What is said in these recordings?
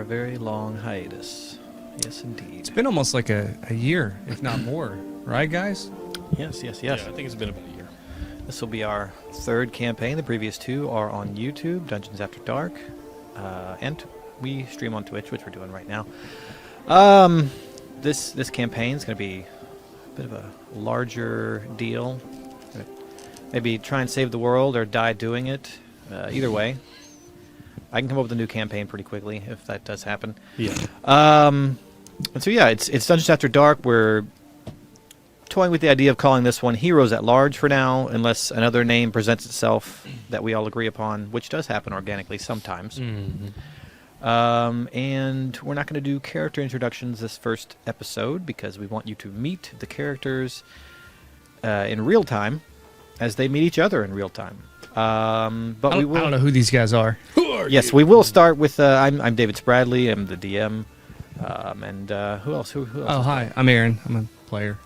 very long hiatus. Yes, indeed. It's been almost like a year, if not more. Right, guys? Yes. Yeah, I think it's been about a year. This will be our third campaign. The previous two are on YouTube, Dungeons After Dark, and we stream on Twitch, which we're doing right now. This campaign is going to be a bit of a larger deal. Maybe try and save the world or die doing it. Either way, I can come up with a new campaign pretty quickly if that does happen. Yeah. And so yeah, it's Dungeons After Dark. We're toying with the idea of calling this one Heroes at Large for now, unless another name presents itself that we all agree upon, which does happen organically sometimes. Mm-hmm. And we're not going to do character introductions this first episode because we want you to meet the characters in real time as they meet each other in real time. But we will. I don't know who these guys are. Who are Yes, you? we will start with. I'm David Spradley. I'm the DM. And who else? Who else? Oh, hi. I'm Aaron. I'm a player.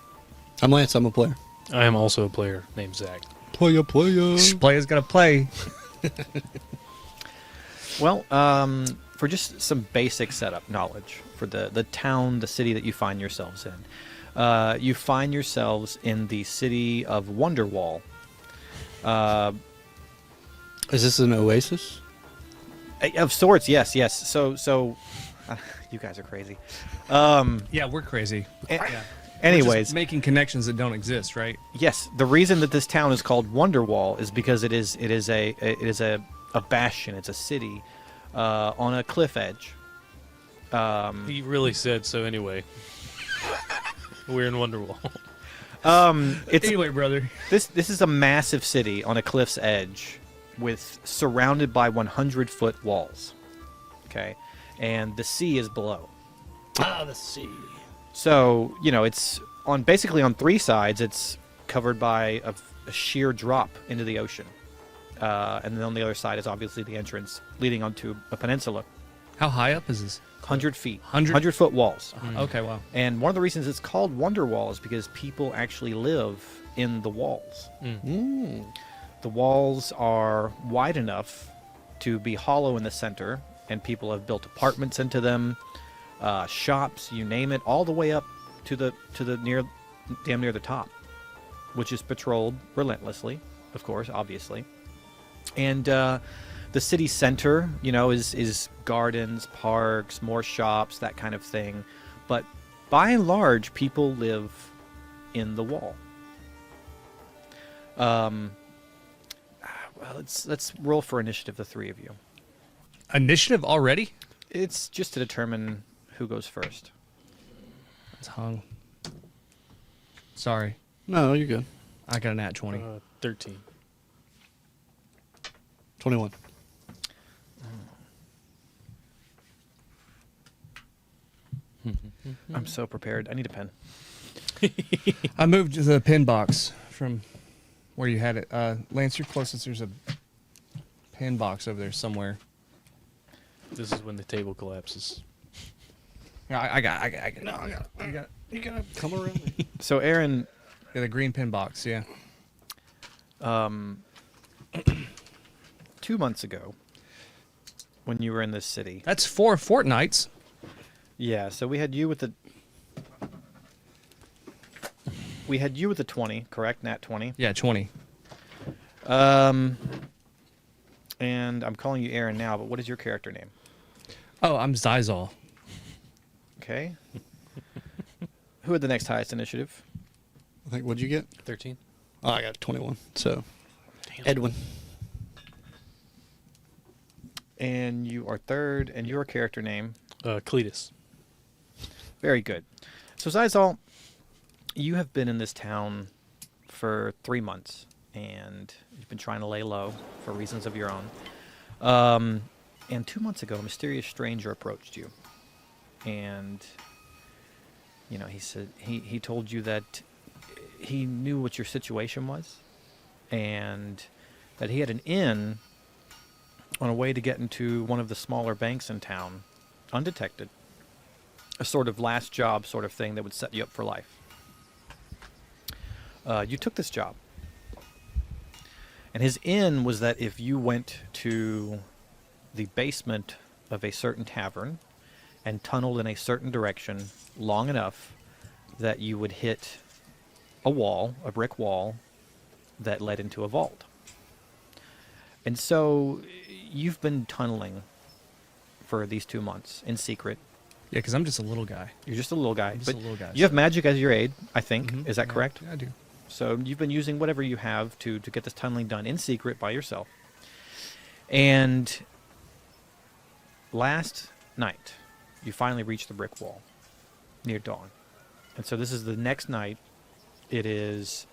I'm Lance. I'm a player. I am also a player named Zach. Player. Player's got to play. Well, for just some basic setup knowledge for the town, the city that you find yourselves in. You find yourselves in the city of Wonderwall. Is this an oasis? Of sorts, yes. So you guys are crazy. Yeah, we're crazy. Yeah. We're Anyways, just making connections that don't exist, right? yes, the reason that this town is called Wonderwall is because it is a bastion. It's a city on a cliff edge. He really said so anyway. We're in Wonderwall. It's Anyway, brother. this is a massive city on a cliff's edge, with surrounded by 100-foot walls. Okay, and the sea is below. Ah, the sea. So it's basically on three sides. It's covered by a sheer drop into the ocean, and then on the other side is obviously the entrance leading onto a peninsula. How high up is this? 100 feet, 100? 100-foot walls. Okay, wow. And one of the reasons it's called Wonderwall is because people actually live in the walls. The walls are wide enough to be hollow in the center, and people have built apartments into them, shops, you name it, all the way up to the damn near the top, which is patrolled relentlessly, of course, obviously. And the city center, is gardens, parks, more shops, that kind of thing. But by and large, people live in the wall. Well, let's roll for initiative, the three of you. Initiative already? It's just to determine who goes first. It's hung. Sorry. No, you're good. I got a nat 20. 13. 21. I'm so prepared. I need a pen. I moved the pin box from where you had it. Lance, you're closest. There's a pin box over there somewhere. This is when the table collapses. Yeah, I got it. No, I got it. You gotta come around. So, Aaron, Yeah, the green pin box, yeah. 2 months ago, when you were in this city, That's 4 fortnights. yeah. So we had you with the 20, correct? Nat 20. Yeah, 20. And I'm calling you Aaron now, but what is your character name? Oh, I'm Zizal. Okay. Who had the next highest initiative? I think, what'd you get? 13? Oh, I got 21. So, Damn. Edwin. And you are third, and your character name? Cletus. Very good. So, Zizal, you have been in this town for 3 months, and you've been trying to lay low for reasons of your own. And 2 months ago, a mysterious stranger approached you, and he said he told you that he knew what your situation was, and that he had an inn on a way to get into one of the smaller banks in town, undetected. A sort of last job sort of thing that would set you up for life. You took this job. And his inn was that if you went to the basement of a certain tavern and tunneled in a certain direction long enough that you would hit a wall, a brick wall, that led into a vault. And so you've been tunneling for these 2 months in secret. Yeah, because I'm just a little guy. You're just a little guy. I'm just a little guy. You have magic as your aid, I think. Mhm. Is that Yeah, correct? Yeah, I do. So you've been using whatever you have to get this tunneling done in secret by yourself. And last night, you finally reached the brick wall near dawn. And so this is the next night. It is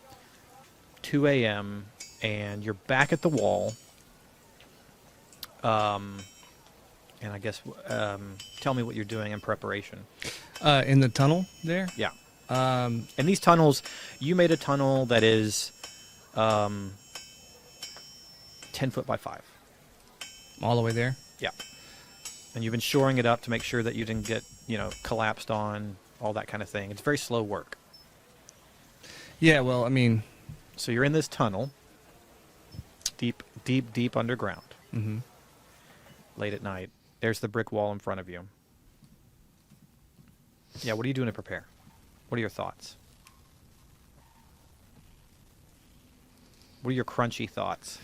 2 a.m. and you're back at the wall. And I guess tell me what you're doing in preparation. In the tunnel there? Yeah. And these tunnels, you made a tunnel that is 10 foot by 5. All the way there? Yeah. And you've been shoring it up to make sure that you didn't get, collapsed on, all that kind of thing. It's very slow work. Yeah, well, I mean... So you're in this tunnel, deep, deep, deep underground, Mm-hmm. late at night. There's the brick wall in front of you. Yeah, what are you doing to prepare? What are your thoughts? What are your crunchy thoughts?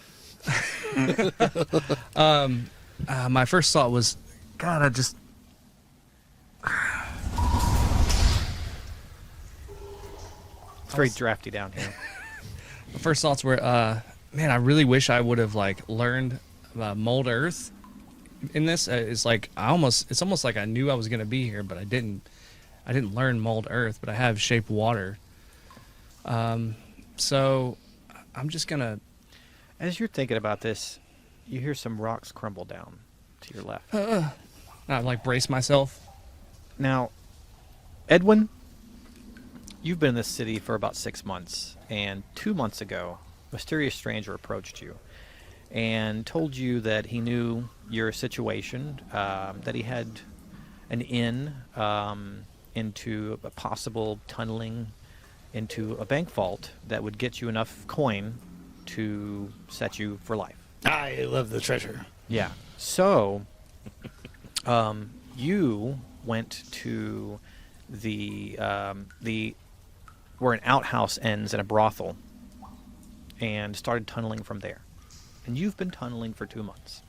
My first thought was, God, I just... It's very drafty down here. My first thoughts were, man, I really wish I would have learned mold earth in this. It's almost like I knew I was gonna be here, but I didn't learn mold earth, but I have shape water. So I'm just gonna. As you're thinking about this, you hear some rocks crumble down to your left. I brace myself. Now, Edwin, you've been in this city for about 6 months, and 2 months ago, a mysterious stranger approached you and told you that he knew your situation, that he had an in into a possible tunneling into a bank vault that would get you enough coin to set you for life. I love the treasure. Yeah. So, you went to the where an outhouse ends in a brothel, and started tunneling from there. And you've been tunneling for 2 months.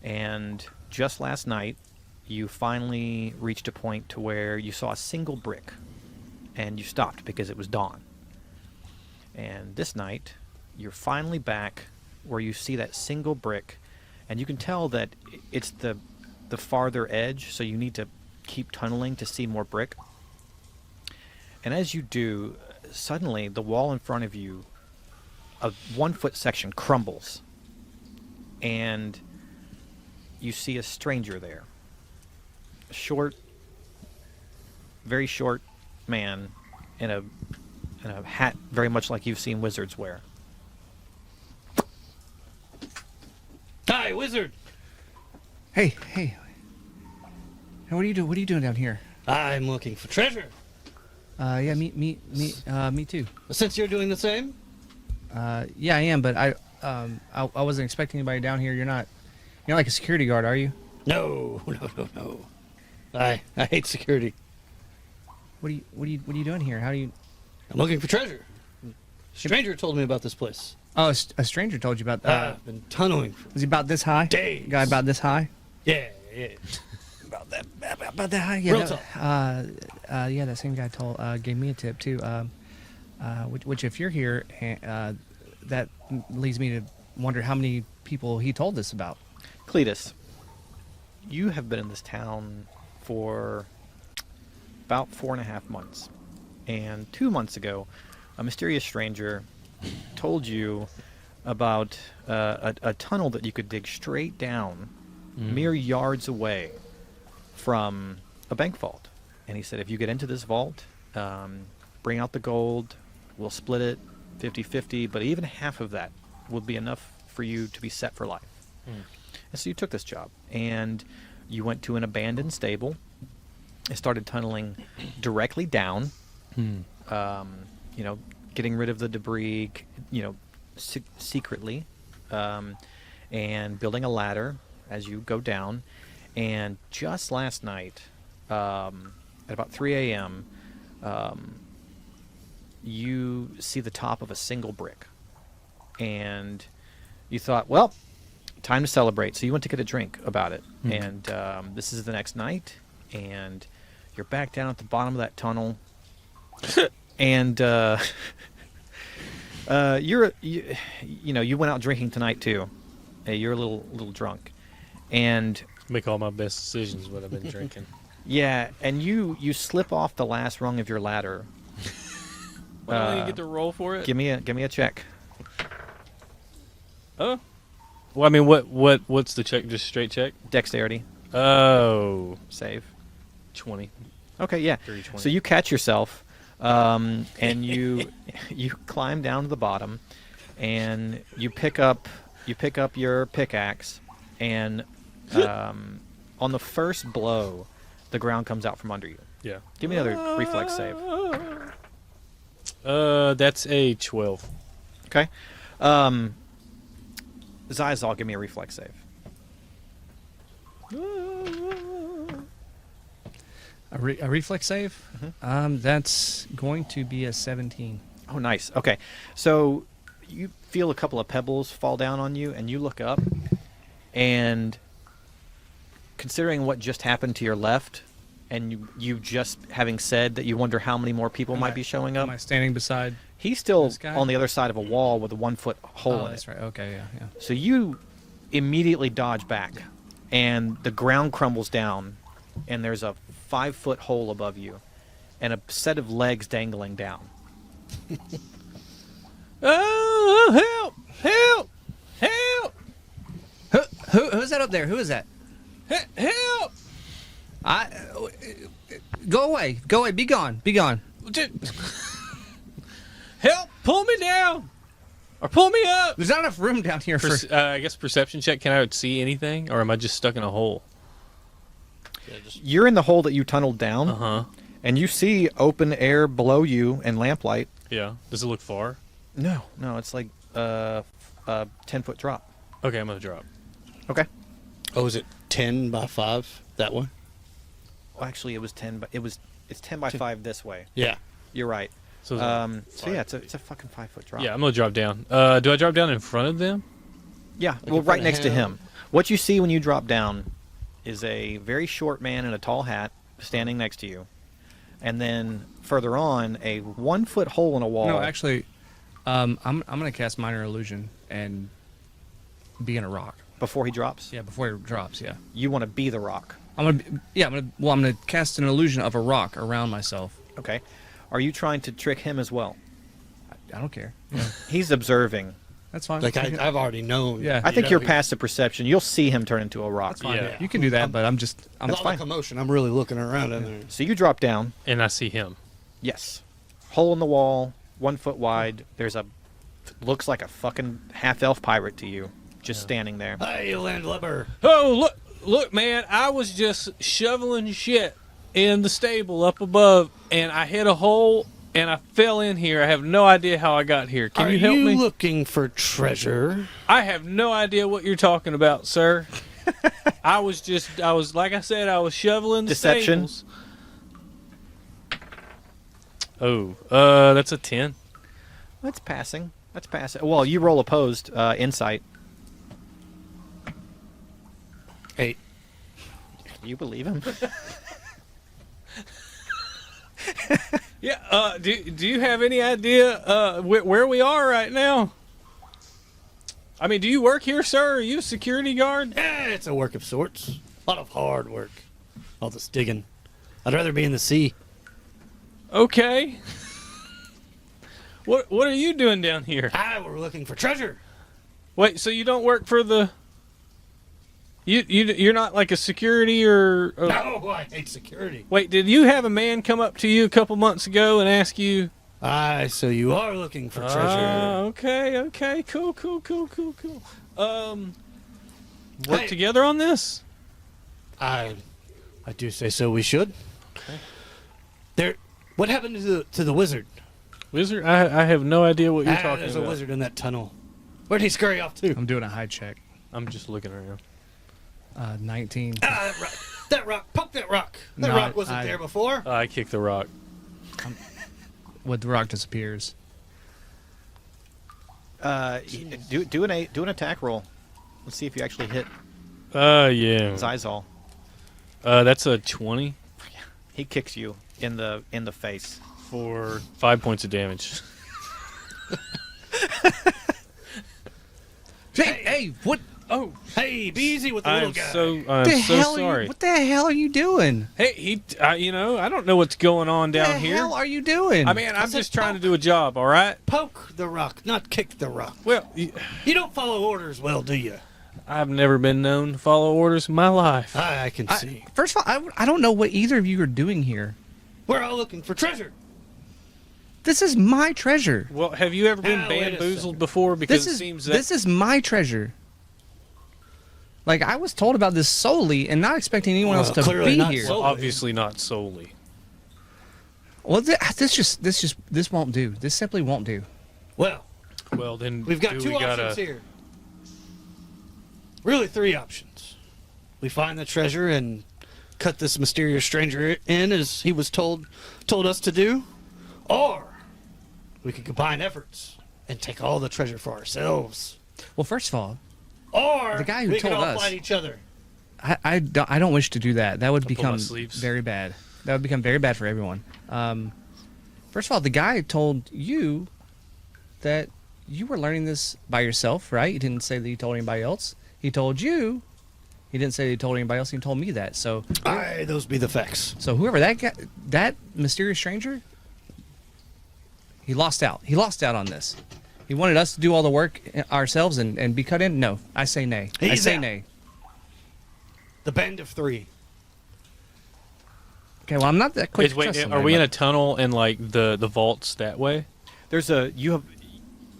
And just last night, you finally reached a point to where you saw a single brick, and you stopped because it was dawn. And this night, you're finally back where you see that single brick, and you can tell that it's the farther edge, so you need to keep tunneling to see more brick. And as you do, suddenly the wall in front of you, a 1 foot section crumbles, and you see a stranger there. A short, very short man in a hat very much like you've seen wizards wear. Hi, wizard. Hey. What are you doing? What are you doing down here? I'm looking for treasure. Yeah, me too. Since you're doing the same? Yeah, I am, but I wasn't expecting anybody down here. You're not like a security guard, are you? No. I hate security. What are you doing here? How do you? I'm looking for treasure. Stranger told me about this place. Oh, a stranger told you about. I've been tunneling for Was he about this high? days. Guy about this high? Yeah. About that high? Yeah. Real Yeah, that same guy gave me a tip too. Which if you're here, that leads me to wonder how many people he told this about. Cletus, you have been in this town for about 4.5 months. And 2 months ago, a mysterious stranger told you about a tunnel that you could dig straight down, mere yards away from a bank vault. And he said, if you get into this vault, bring out the gold, we'll split it 50-50, but even half of that will be enough for you to be set for life. And so you took this job, and you went to an abandoned stable and started tunneling directly down, getting rid of the debris, secretly, and building a ladder as you go down. And just last night, at about 3 a.m., you see the top of a single brick. And you thought, well, time to celebrate. So you went to get a drink about it. And this is the next night. And you're back down at the bottom of that tunnel. And you went out drinking tonight too. You're a little drunk. And Make all my best decisions when I've been drinking. yeah, and you slip off the last rung of your ladder. Well, don't you get to roll for it? Give me a check. Oh. Well, I mean, what's the check? Just straight check? Dexterity Oh. save. 20. Okay, yeah. 30, 20. So you catch yourself, and you climb down to the bottom, and you pick up your pickaxe, and on the first blow, the ground comes out from under you. Yeah. Give me another reflex save. That's a 12. Okay. Zizal, give me a reflex save. A reflex save? That's going to be a 17. Oh, nice. Okay. So you feel a couple of pebbles fall down on you, and you look up, and considering what just happened to your left, and you just having said that you wonder how many more people might be showing up, Am I standing beside? he's still this guy? on the other side of a wall with a 1 foot hole Oh, in that's it. right. Okay, yeah. So you immediately dodge back, and the ground crumbles down, and there's a 5 foot hole above you, and a set of legs dangling down. Oh, help! Help! Help! Who's that up there? Who is that? Help! Go away. Go away. Be gone. Be gone. Help! Pull me down! Or pull me up! There's not enough room down here for. I guess perception check. Can I see anything? Or am I just stuck in a hole? You're in the hole that you tunneled down, Uh-huh. and you see open air below you and lamplight. Yeah. Does it look far? No, it's like a 10-foot drop. Okay, I'm going to drop. Okay. Oh, is it 10 by 5 that way? Well, actually, it was 10, but it's 10 by 5 this way. Yeah. You're right. So, So yeah, it's a fucking 5 foot drop. yeah, I'm going to drop down. Do I drop down in front of them? Yeah. Like Well, in front right of next to him. him. What you see when you drop down is a very short man in a tall hat standing next to you, and then further on, a 1 foot hole in a wall. No, actually, I'm gonna cast minor illusion and be in a rock. Before he drops. Yeah, before it drops. Yeah, You want to be the rock. I'm gonna cast an illusion of a rock around myself. Okay. Are you trying to trick him as well? I don't care. He's observing. That's fine. Like I've already known. Yeah. I think you you're know, past the perception. You'll see him turn into a rock. That's fine. Yeah. You can do that, but I'm With That's all fine. the commotion, I'm really looking around in there. So you drop down. And I see him. Yes. Hole in the wall, 1 foot wide. There's looks like a fucking half-elf pirate to you, just standing there. Hey, landlubber. Oh, look, man. I was just shoveling shit in the stable up above, and I hit a hole, and I fell in here. I have no idea how I got here. Can you help me? Looking for treasure? I have no idea what you're talking about, sir. I was like I said, I was shoveling the Deception? stables. Oh, that's a 10. That's passing. Well, you roll opposed, insight. 8. You believe him? Yeah. Do you have any idea where we are right now? I mean, do you work here, sir? Are you a security guard? Yeah, it's a work of sorts. A lot of hard work. All this digging. I'd rather be in the sea. Okay. What are you doing down here? We're looking for treasure. Wait, so you don't work for the? You're not like a security or? No, I hate security. Wait, did you have a man come up to you a couple months ago and ask you? So you are looking for treasure. Okay, cool. Work Hey. together on this? I do say so. We should. Okay. What happened to the wizard? Wizard? I have no idea what you're talking There's about. a wizard in that tunnel. Where'd he scurry off to? I'm doing a high check. I'm just looking around. 19. That rock. Poke that rock. That No, rock wasn't there before. I kicked the rock. What the rock disappears. Do an attack roll. Let's see if you actually hit Yeah. Zizal. That's a 20 He kicks you in the face. for 5 points of damage. Hey, what? Oh, Hey, be easy with the little I'm guy. so sorry. What the hell are you doing? Hey, I don't know what's going on down What the here. hell are you doing? I mean, I'm said just trying to poke. do a job, all right? Poke the rock, not kick the rock. Well, You don't follow orders well, do you? I've never been known to follow orders in my life. I can see. First of all, I don't know what either of you are doing here. We're all looking for treasure. This is my treasure. Well, have you ever been Now, wait a bamboozled second. before? Because This it seems is that my treasure. Like, I was told about this solely and not expecting anyone else to clearly be not here. solely. obviously not solely. Well, this won't do. This simply won't do. Well, Well, then we've got do two we options gotta, here. Really, three options. We find the treasure and cut this mysterious stranger in as he was told us to do, or we could combine efforts and take all the treasure for ourselves. Well, first of all, Or The guy who we could told all us- fight each other. I don't wish to do that. That would pull my become sleeves. very bad. That would become very bad for everyone. First of all, the guy told you that you were learning this by yourself, right? He didn't say that he told anybody else. He told you. He didn't say that he told anybody else. He told me that. So Aye, those be the facts. So whoever that guy, that mysterious stranger, he lost out. He lost out on this. He wanted us to do all the work ourselves and be cut in. No, I say nay. I He's say out. nay. The band of three. Okay, well, I'm not that quick to wait, trust are somebody, we in a but- tunnel and like the vaults that way?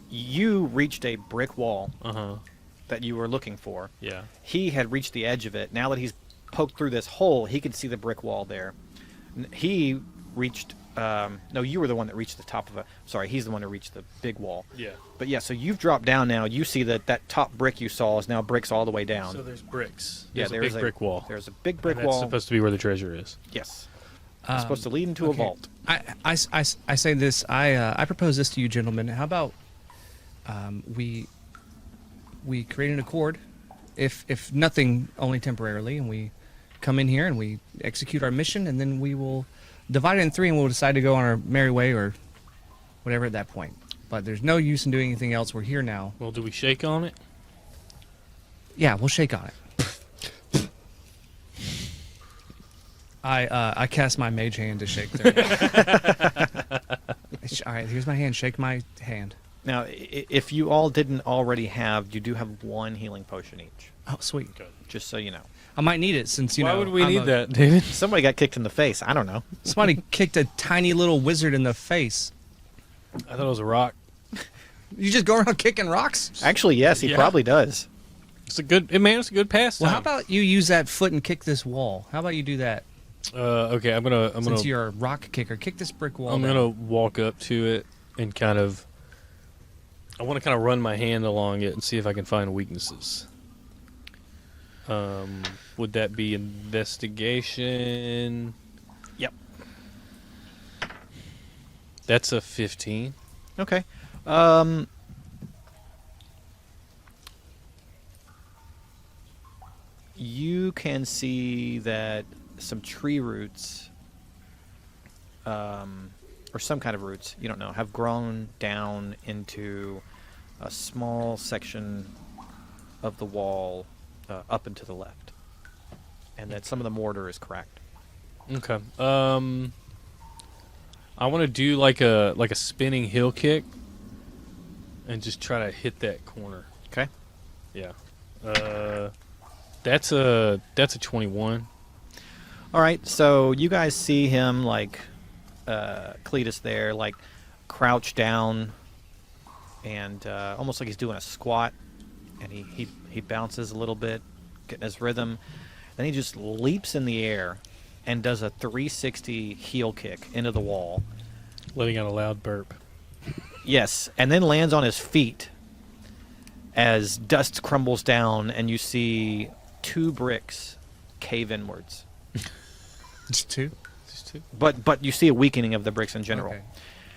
You reached a brick wall Uh huh. that you were looking for. Yeah. He had reached the edge of it. Now that he's poked through this hole, he could see the brick wall there. He reached. No, you were the one that reached the top of it. Sorry, he's the one who reached the big wall. Yeah. But yeah, so you've dropped down now. You see that top brick you saw is now bricks all the way down. So there's bricks. Yeah, There's a big brick wall. There's a big brick And that's wall. supposed to be where the treasure is. Yes. It's supposed to lead into a okay. vault. I say this. I propose this to you, gentlemen. How about we create an accord, if nothing, only temporarily, and we come in here and we execute our mission, and then we will divide it in three, and we'll decide to go on our merry way or whatever at that point. But there's no use in doing anything else. We're here now. Well, do we shake on it? Yeah, we'll shake on it. I cast my mage hand to shake their hand. All right, here's my hand. Shake my hand. Now, if you all didn't already have, you do have one healing potion each. Oh, sweet. Just so you know. I might need it since Why know. would we I'm need a- that, David? Somebody got kicked in the face. I don't know. Somebody kicked a tiny little wizard in the face. I thought it was a rock. You just go around kicking rocks? Actually, yes, he Yeah. probably does. It's a good pastime. Well, how about you use that foot and kick this wall? How about you do that? Okay, I'm gonna Since you're a rock kicker, kick this brick wall. I'm down. gonna walk up to it and kind of. I want to kind of run my hand along it and see if I can find weaknesses. Would that be investigation? Yep. That's a 15. Okay. You can see that some tree roots, or some kind of roots, you don't know, have grown down into a small section of the wall up and to the left. And that some of the mortar is cracked. Okay. I want to do like a spinning heel kick, and just try to hit that corner. Okay. Yeah. That's a 21. All right, so you guys see him, like, Cletus there, like, crouch down and almost like he's doing a squat, and he bounces a little bit, getting his rhythm. Then he just leaps in the air and does a 360 heel kick into the wall. Letting out a loud burp. Yes, and then lands on his feet as dust crumbles down, and you see 2 bricks cave inwards. Just 2. Just to But you see a weakening of the bricks in general. Okay.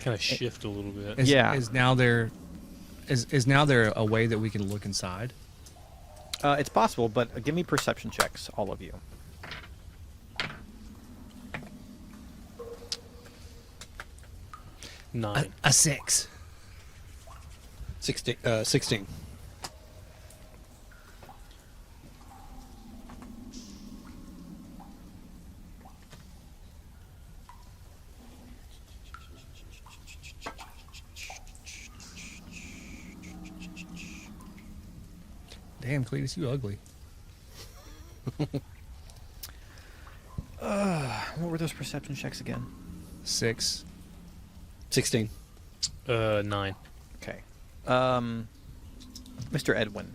kind of shift a little bit. Yeah. Is now there a way that we can look inside? It's possible, but give me perception checks, all of you. Nine. A 6. 16. Damn, Cletus, you ugly. What were those perception checks again? 6. 16. 9. Okay. Mr. Edwin,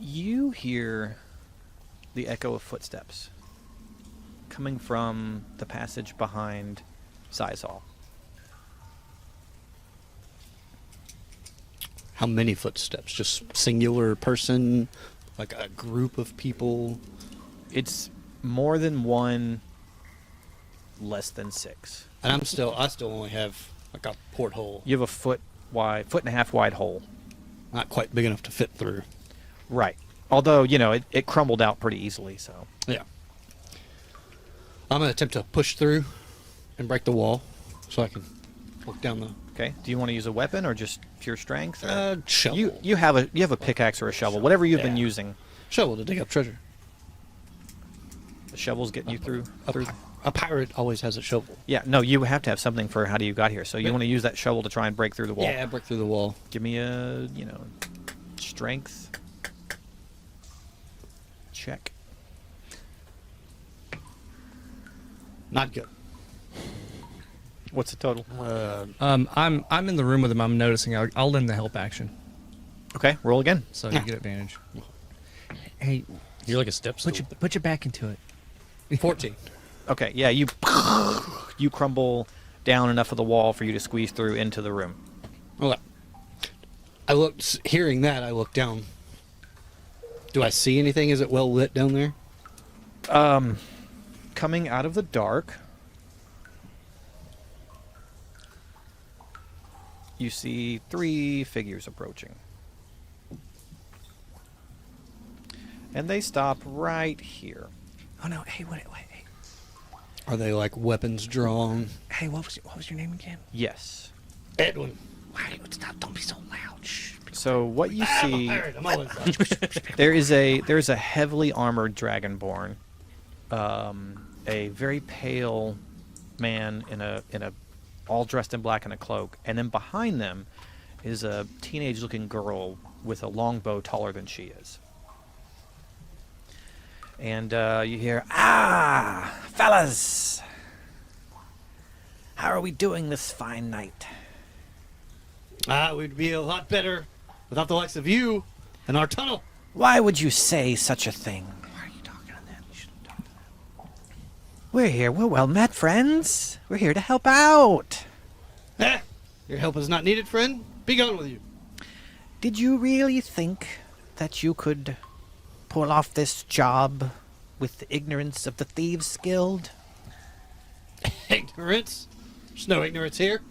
you hear the echo of footsteps coming from the passage behind Sizal. How many footsteps? Just singular person? Like a group of people? It's more than one, less than 6. And I still only have like a porthole. You have a foot and a half wide hole. Not quite big enough to fit through. Right. Although, it crumbled out pretty easily, so. Yeah. I'm going to attempt to push through and break the wall so I can look down the Okay. Do you want to use a weapon or just pure strength? Or? shovel. You have a pickaxe or a shovel, whatever you've been Yeah. using. Shovel to dig up treasure. The shovel's getting you through. A pirate always has a shovel. Yeah, no, you have to have something for how do you got here. So you Yeah. want to use that shovel to try and break through the wall. Yeah, break through the wall. Give me a, strength check. Not good. What's the total? I'm in the room with him. I'm noticing. I'll lend the help action, Okay, roll again. so you get advantage. Hey, You're like a step stool. put your back into it. 14. Okay, yeah, you crumble down enough of the wall for you to squeeze through into the room. Okay. Hearing that, I look down. Do I see anything? Is it well lit down there? Coming out of the dark, you see 3 figures approaching. And they stop right here. Oh no! Hey, wait. Hey, Are they like weapons drawn? hey, what was your name again? Yes. Edwin. Why? Stop! Don't be so loud. Shh. So what you see, I'm always there is a heavily armored dragonborn, a very pale man in a all dressed in black and a cloak, and then behind them is a teenage-looking girl with a longbow taller than she is. And you hear, fellas, how are we doing this fine night? We'd be a lot better without the likes of you and our tunnel. Why would you say such a thing? Why are you talking to them? You shouldn't talk to them. We're here. We're well met, friends. We're here to help out. Your help is not needed, friend. Be gone with you. Did you really think that you could pull off this job with the ignorance of the Thieves Guild? Ignorance? There's no ignorance here.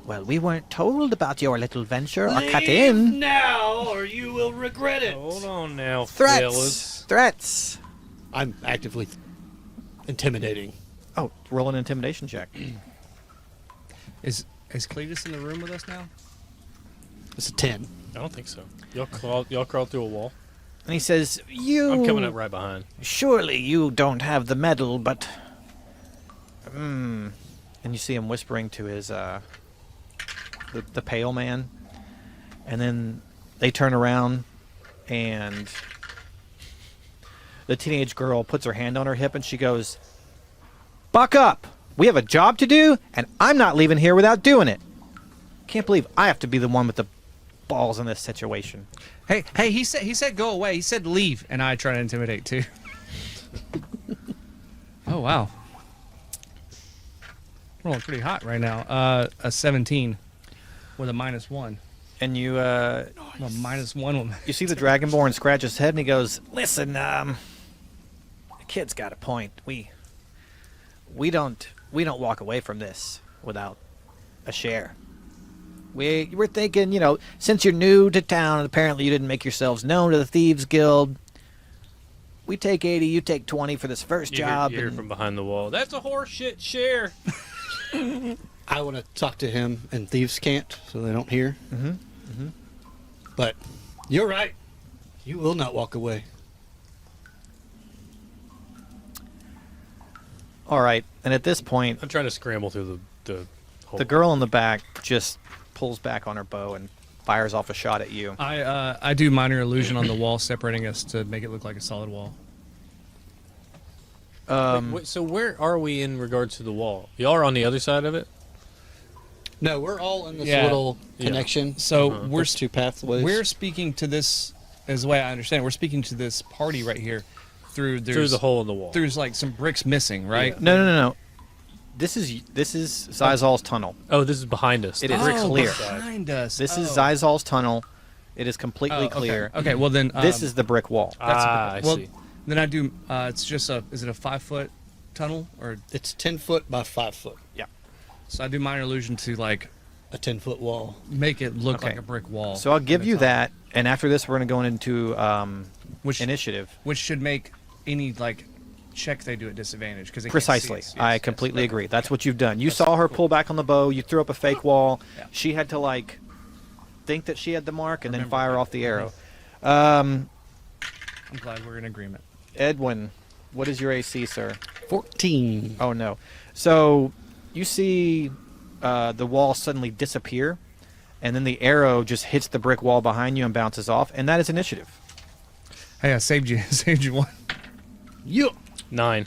Well, we weren't told about your little venture or cut Leave in. now, or you will regret it. Hold on now, Threats! fellas. Threats! I'm actively intimidating. Oh, roll an intimidation check. Is Cletus in the room with us now? It's a 10. I don't think so. Y'all crawl through a wall. And he says, I'm coming up right behind. Surely you don't have the medal, but... And you see him whispering to his, the pale man. And then they turn around, and the teenage girl puts her hand on her hip, and she goes, "Buck up! We have a job to do, and I'm not leaving here without doing it. Can't believe I have to be the one with the balls in this situation." Hey, he said go away. He said leave, and I try to intimidate too. Oh wow. Rolling pretty hot right now. A 17 with a -1. And you Well, -1. you see the Dragonborn scratch his head and he goes, "Listen, the kid's got a point. We don't walk away from this without a share. We're thinking, since you're new to town and apparently you didn't make yourselves known to the Thieves Guild, we take 80, you take 20 for this first job." You hear and from behind the wall. That's a horseshit share. I want to talk to him, and thieves can't, so they don't hear. But you're right. You will not walk away. all right. And at this point, I'm trying to scramble through the hole. the girl in the back just pulls back on her bow and fires off a shot at you. I do minor illusion on the wall separating us to make it look like a solid wall. Wait, so where are we in regards to the wall? Y'all are on the other side of it? No, we're all in this Yeah. little Yeah. connection. So we're There's two pathways. we're speaking to this, as the way I understand it, we're speaking to this party right here through Through the hole in the wall. There's like some bricks missing, right? No. This is Zizal's tunnel. Oh, this is behind us. It is Oh, clear. behind us. This is Oh. Zizal's tunnel. It is completely Oh, clear. Okay, well then This is the brick wall. I well, see. Then I do. It's just is it a 5-foot tunnel or? It's 10 foot by 5 foot. So I do minor illusion to like A 10-foot wall. make it look Okay. like a brick wall. So I'll give on you the top, that, and after this, we're going to go into which initiative. which should make any like check they do at disadvantage because Precisely. I completely agree. That's what you've done. You That's saw her cool. pull back on the bow. You threw up a fake wall. Yeah. She had to like think that she had the mark and then Remember fire that. off the arrow. I'm glad we're in agreement. Edwin, what is your AC, sir? 14. Oh no. So you see the wall suddenly disappear, and then the arrow just hits the brick wall behind you and bounces off, and that is initiative. Hey, I saved you. Saved you one. Yeah. 9.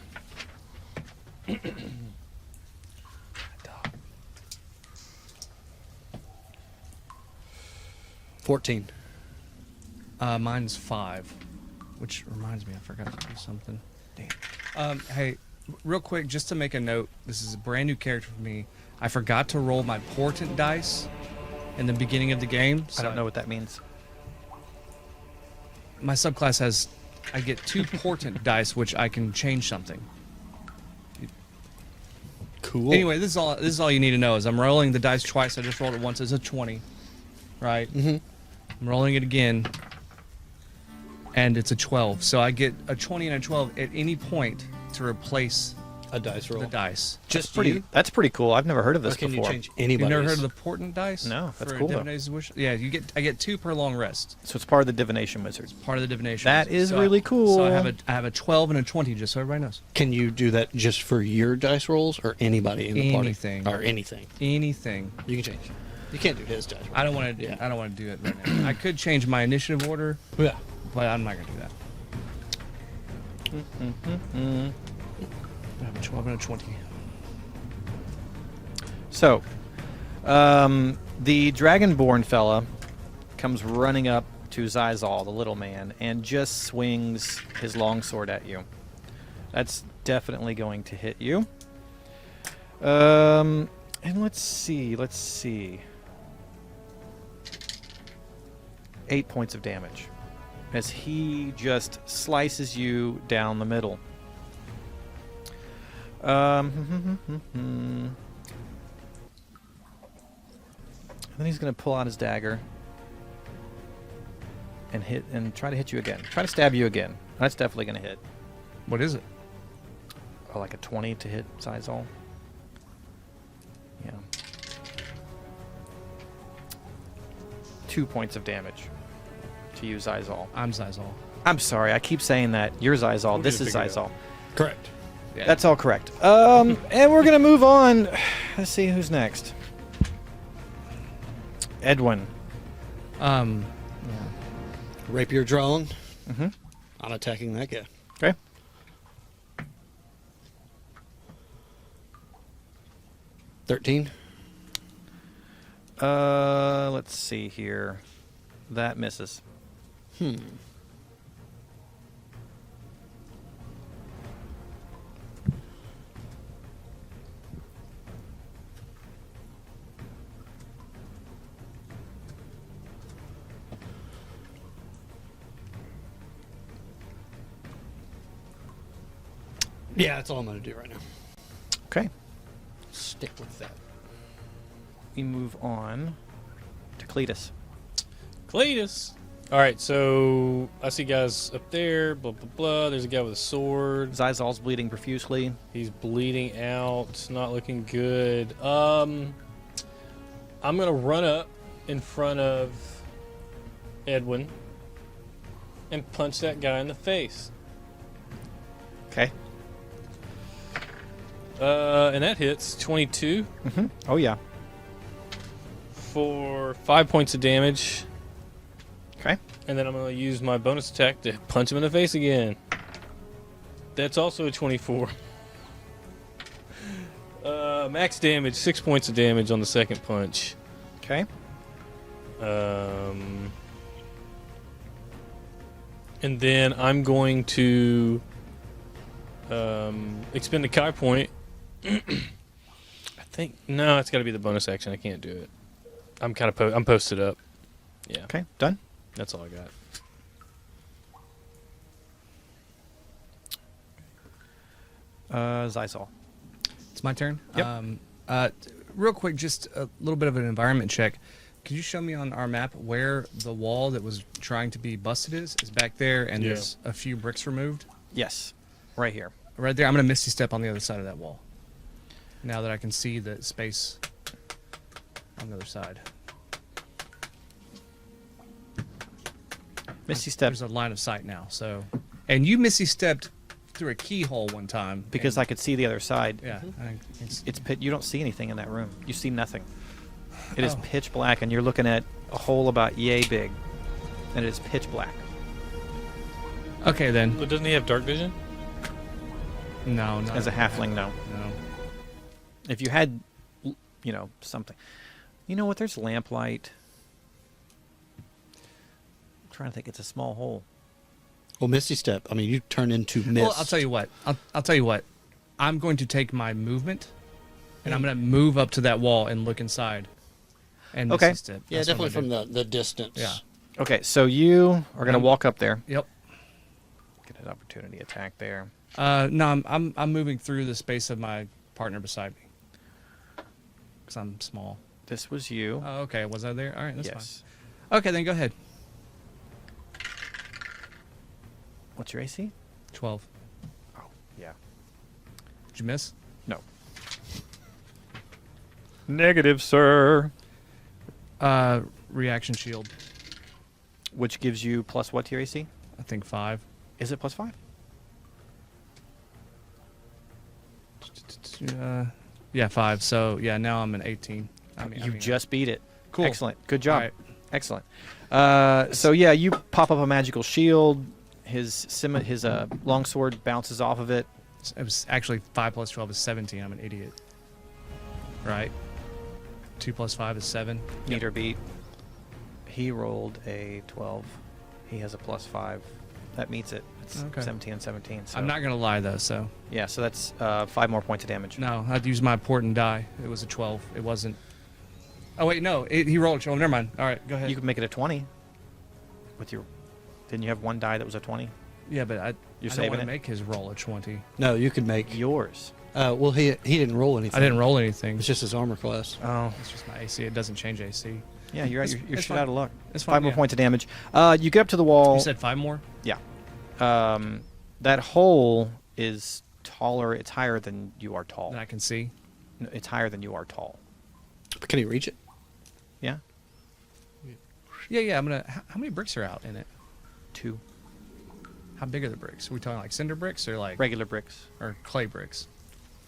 14. Mine's 5, which reminds me, I forgot to do something. Hey, real quick, just to make a note, this is a brand new character for me. I forgot to roll my portent dice in the beginning of the game. I don't know what that means. My subclass has, I get 2 portent dice, which I can change something. Cool. Anyway, this is all you need to know. Is I'm rolling the dice twice. I just rolled it once as a 20, right? Mm-hmm. I'm rolling it again, and it's a 12. So I get a 20 and a 12 at any point to replace A dice roll. the dice. Just Pretty. you? That's pretty cool. I've never heard of Or this can before. you change You've anybody's? never heard of the portent dice? No, that's for cool, though. Divination's Wish? Yeah, I get 2 per long rest. So it's part of the divination wizards. Part of the divination. That wizard. is So really cool. So I have a 12 and a 20, just so everybody knows. Can you do that just for your dice rolls or anybody in the Anything. party? Or anything. Anything. You can change. You can't do his dice roll. I don't want to. Yeah. I don't want to do it right now. I could change my initiative order, Yeah. but I'm not gonna do that. I have a 12 and a 20. So, the Dragonborn fella comes running up to Zizal, the little man, and just swings his longsword at you. That's definitely going to hit you. And let's see. 8 points of damage as he just slices you down the middle. And then he's going to pull out his dagger and try to hit you again. Try to stab you again. That's definitely going to hit. What is it? Oh, like a 20 to hit Zizal. Yeah. 2 points of damage to you, Zizal. I'm Zizal. I'm sorry, I keep saying that. You're Zizal. We'll This get it is figured Zizal. out. Correct. Yeah. That's all correct. And we're going to move on. Let's see who's next. Edwin. Rapier drawn. Mm-hmm. I'm attacking that guy. Okay. $13. Let's see here. That misses. Yeah, that's all I'm going to do right now. Okay. Stick with that. We move on to Cletus. Cletus. All right, so I see guys up there. Blah blah blah. There's a guy with a sword. Zizal's bleeding profusely. He's bleeding out. Not looking good. I'm gonna run up in front of Edwin and punch that guy in the face. Okay. And that hits 22 Oh, yeah. for 5 points of damage. Okay. And then I'm going to use my bonus attack to punch him in the face again. That's also a 24. Max damage, 6 points of damage on the second punch. Okay. And then I'm going to expend a Kai point. I think no, it's got to be the bonus action. I can't do it. I'm kind of I'm posted up. Yeah, Okay. Done. that's all I got. Zizal. It's my turn. Yep. Real quick, just a little bit of an environment check. Could you show me on our map where the wall that was trying to be busted is back there, and Yeah. there's a few bricks removed? Yes. Right here. Right there. I'm going to Misty Step on the other side of that wall. Now that I can see the space on the other side. Misty Step, There's a line of sight now. So, and you Misty Stepped through a keyhole one time. because and- I could see the other side. Yeah. I think It's you don't see anything in that room. You see nothing. It is Oh. pitch black, and you're looking at a hole about yay big, and it is pitch black. okay then. But doesn't he have dark vision? No, no. As a halfling, no. No. If you had, something. You know what? There's lamplight. I'm trying to think. It's a small hole. Well, Misty Step, I mean, you turn into mist. Well, I'll tell you what. I'll tell you what. I'm going to take my movement, and I'm going to move up to that wall and look inside. And Okay. Misty Step. Yeah, That's what I'm definitely gonna from the distance. Yeah. Okay, so you are going to walk up there. do. Yep. Get an opportunity attack there. No, I'm moving through the space of my partner beside me. Because I'm small. This was you. Oh, okay. Was I there? All right, that's yes. fine. Okay, then go ahead. What's your AC? 12. Oh, yeah. Did you miss? No. Negative, sir. Reaction shield. Which gives you plus what to your AC? I think 5. Is it plus 5? Yeah, 5. So, yeah, now I'm an 18. You just beat it. Cool. Excellent. Good job. All right. Excellent. So yeah, you pop up a magical shield. His longsword bounces off of it. It was actually 5 plus 12 is 17. I'm an idiot. Right? 2 plus 5 is 7. Meter beat. He rolled a 12. He has a plus 5. That meets it. It's Okay. 17 and 17. So. I'm not going to lie, though, so. Yeah, so that's 5 more points of damage. No, I'd use my important die. It was a 12. It wasn't. Oh, wait, no. He rolled a 12. Never mind. All right, go ahead. You can make it a 20. Didn't you have one die that was a 20? Yeah, but I You're don't saving want it? to make his roll a 20. No, you could make. Yours. Well, he didn't roll anything. I didn't roll anything. It's just his armor class. Oh. It's just my AC. It doesn't change AC. Yeah, you're It's- you're it's shit fine. out of luck. It's 5 fine, more yeah. points of damage. You get up to the wall. You said 5 more? Yeah. That hole is taller. It's higher than you are tall. That I can see. No, it's higher than you are tall. Can he reach it? Yeah? Yeah, I'm going to. How many bricks are out in it? 2 How big are the bricks? Are we talking like cinder bricks or like. regular bricks. Or clay bricks?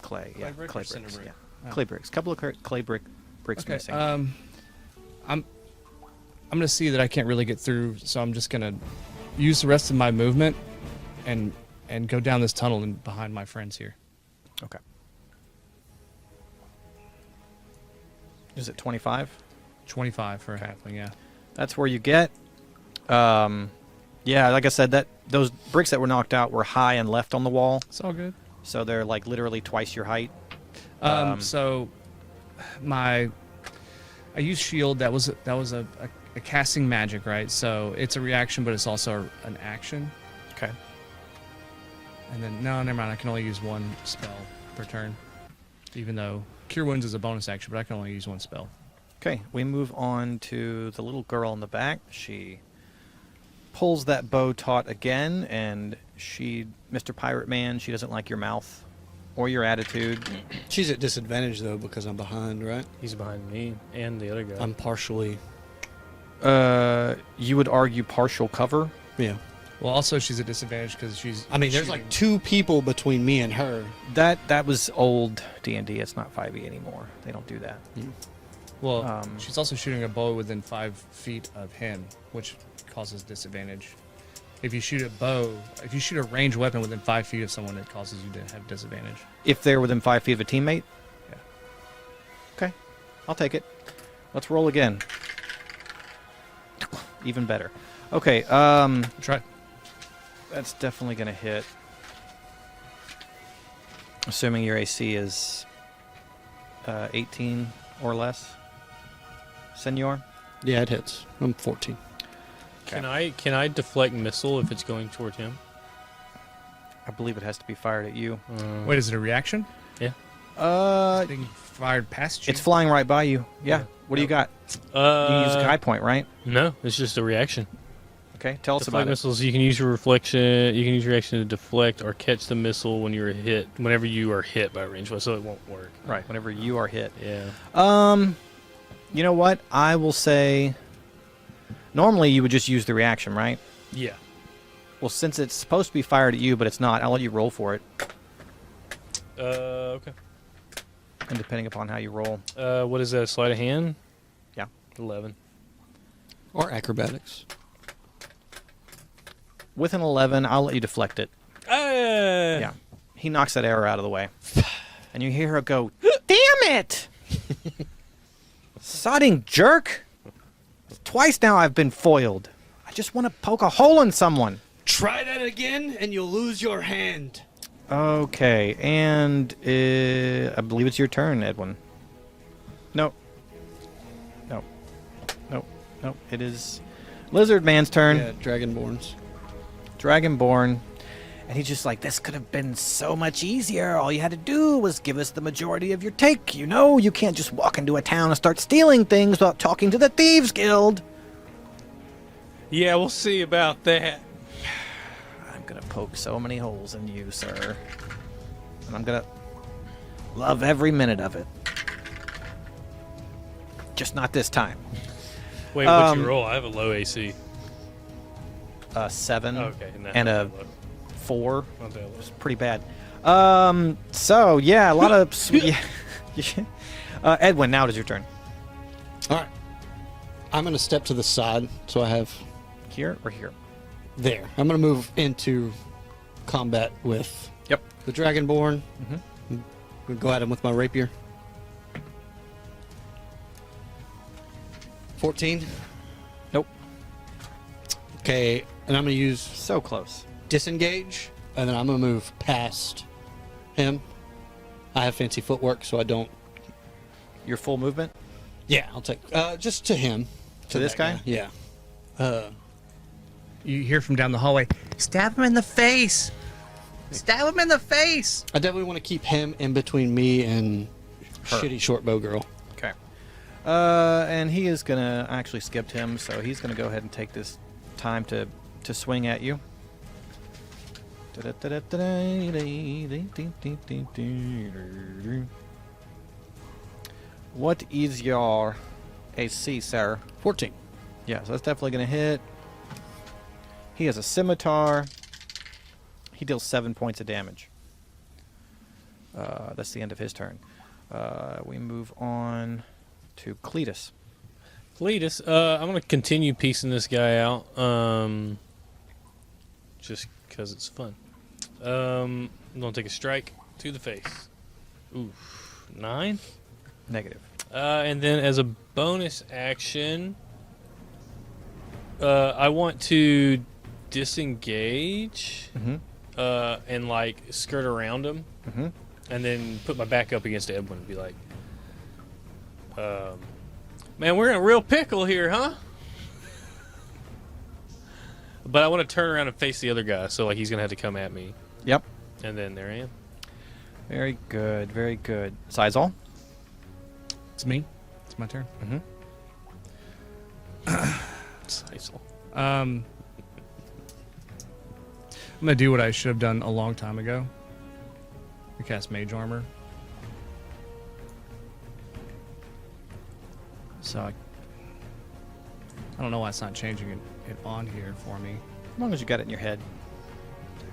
Clay, yeah. brick Clay or cinder bricks. brick? Yeah. Oh. Clay bricks. Couple of clay bricks Okay. missing. I'm going to see that I can't really get through, so I'm just going to use the rest of my movement and go down this tunnel and behind my friends here. Okay. Is it 25? 25 for a halfling, yeah. That's where you get. Yeah, like I said, those bricks that were knocked out were high and left on the wall, It's all good. so they're like literally twice your height. So I used shield. That was a casting magic, right? So it's a reaction, but it's also an action. Okay. And then, no, never mind. I can only use one spell per turn. Even though Cure Wounds is a bonus action, but I can only use one spell. Okay, we move on to the little girl in the back. She pulls that bow taut again, and Mr. Pirate Man, she doesn't like your mouth or your attitude. She's at disadvantage, though, because I'm behind, right? He's behind me and the other guy. I'm partially... You would argue partial cover. Yeah. Well, also she's at disadvantage because she's. I mean, there's shooting. like 2 people between me and her. That was old D&D. It's not 5e anymore. They don't do that. Well, she's also shooting a bow within 5 feet of him, which causes disadvantage. If you shoot a ranged weapon within 5 feet of someone, it causes you to have disadvantage. If they're within 5 feet of a teammate? Yeah. Okay. I'll take it. Let's roll again. Even better. Okay, Try. that's definitely going to hit. Assuming your AC is 18 or less. Senor? Yeah, it hits. I'm 14. Can I deflect missile if it's going toward him? I believe it has to be fired at you. Wait, is it a reaction? Yeah. It's being fired past you. It's flying right by you. Yeah. What do you got? You can use a high point, right? No, it's just a reaction. Okay, tell us Deflect about it. missiles. You can use your reflection. You can use your action to deflect or catch the missile when you're hit. Whenever you are hit by a ranged weapon, so it won't work. Right, whenever you are hit. Yeah. You know what? I will say... Normally, you would just use the reaction, right? Yeah. Well, since it's supposed to be fired at you, but it's not, I'll let you roll for it. Okay. And depending upon how you roll. What is that? A sleight of hand? Yeah. 11. Or acrobatics. With an 11, I'll let you deflect it. Yeah. Yeah. He knocks that arrow out of the way. And you hear her go, "Damn it! Sodding jerk! Twice now I've been foiled. I just want to poke a hole in someone." Try that again, and you'll lose your hand. Okay, and I believe it's your turn, Edwin. No. No. No. No. It is Lizard Man's turn. Yeah, Dragonborns. Dragonborn. And he's just like, this could have been so much easier. All you had to do was give us the majority of your take. You know, you can't just walk into a town and start stealing things without talking to the Thieves Guild. Yeah, we'll see about that. I'm going to poke so many holes in you, sir. And I'm going to love every minute of it. Just not this time. Wait, what's your roll? I have a low AC. 7 Okay. No, and not a that low. 4. Not that low. It's pretty bad. So, yeah, a lot of... yeah. Edwin, now it is your turn. All right. I'm going to step to the side, so I have... Here or here? There. I'm going to move into combat with Yep. the Dragonborn. Mhm. I'm going to go at him with my rapier. 14. Nope. Okay, and I'm going to use So close. disengage, and then I'm going to move past him. I have fancy footwork, so I don't... Your full movement? Yeah, I'll take... just to him. To this that guy? Yeah. You hear from down the hallway, "Stab him in the face! Stab him in the face!" I definitely want to keep him in between me and Her. shitty short bow girl. Okay. And he is going to actually skipped him, so he's going to go ahead and take this time to swing at you. What is your AC, sir? 14. Yeah, so that's definitely going to hit. He has a scimitar. He deals 7 points of damage. That's the end of his turn. We move on to Cletus. Cletus, I'm going to continue piecing this guy out. Just because it's fun. I'm going to take a strike to the face. Oof. 9? Negative. And then as a bonus action, I want to disengage Mm-hmm. and like skirt around him, Mm-hmm. and then put my back up against Edwin and be like, "Man, we're in a real pickle here, huh?" But I want to turn around and face the other guy, so like he's gonna have to come at me. Yep. And then there I am. Very good, very good. Sizal? It's me. It's my turn. Sisal. I'm gonna do what I should have done a long time ago. I cast Mage Armor. So I don't know why it's not changing it on here for me. As long as you got it in your head. I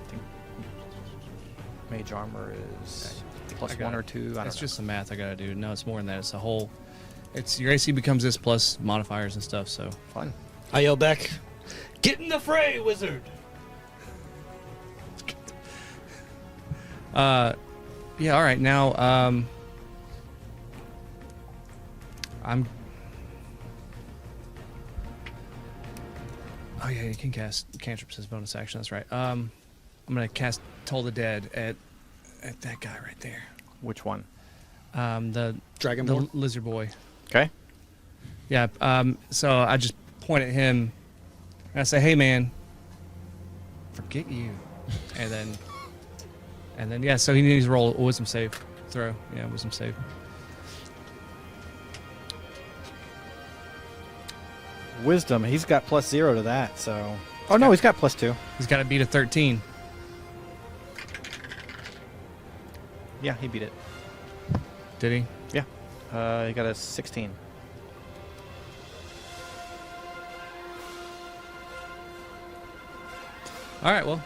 think Mage Armor is plus I got 1 or it. 2. I don't It's know. just the math I gotta do. No, it's more than that. It's a whole. It's your AC becomes this plus modifiers and stuff. So Fun. I yell back, "Get in the fray, wizard!" yeah. All right. Now I'm. Oh yeah, you can cast cantrips as bonus action. That's right. I'm gonna cast Toll the Dead at that guy right there. Which one? The Dragonborn? lizard boy. Okay. Yeah. So I just point at him and I say, "Hey, man, forget you." And then yeah. So he needs to roll a wisdom save throw. Yeah, wisdom save. Wisdom. He's got plus 0 to that, so. Oh, no, he's got plus 2. He's got to beat a 13. Yeah, he beat it. Did he? Yeah. He got a 16. All right. Well,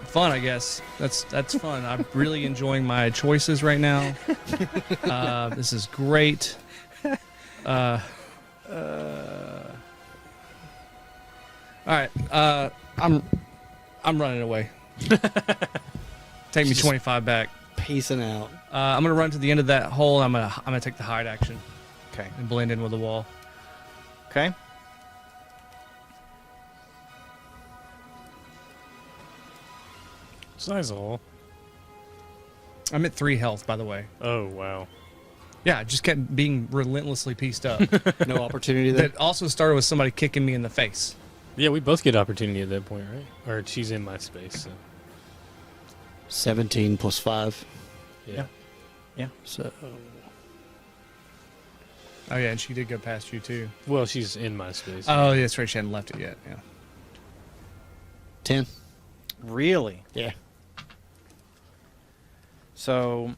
fun, I guess. That's fun. I'm really enjoying my choices right now. This is great. All right. I'm running away. Take me 25 back. Pacing out. I'm gonna run to the end of that hole. I'm gonna take the hide action Okay. and blend in with the wall. Okay. Sisal. I'm at 3 health, by the way. Oh, wow. Yeah, I just kept being relentlessly pieced up. No opportunity there. That also started with somebody kicking me in the face. Yeah, we both get opportunity at that point, right? Or she's in my space, so. 17 plus 5. Yeah. So Oh yeah, and she did go past you too. Well, she's in my space. Oh, yeah, that's right. She hadn't left it yet. Yeah. 10. Really? Yeah. So,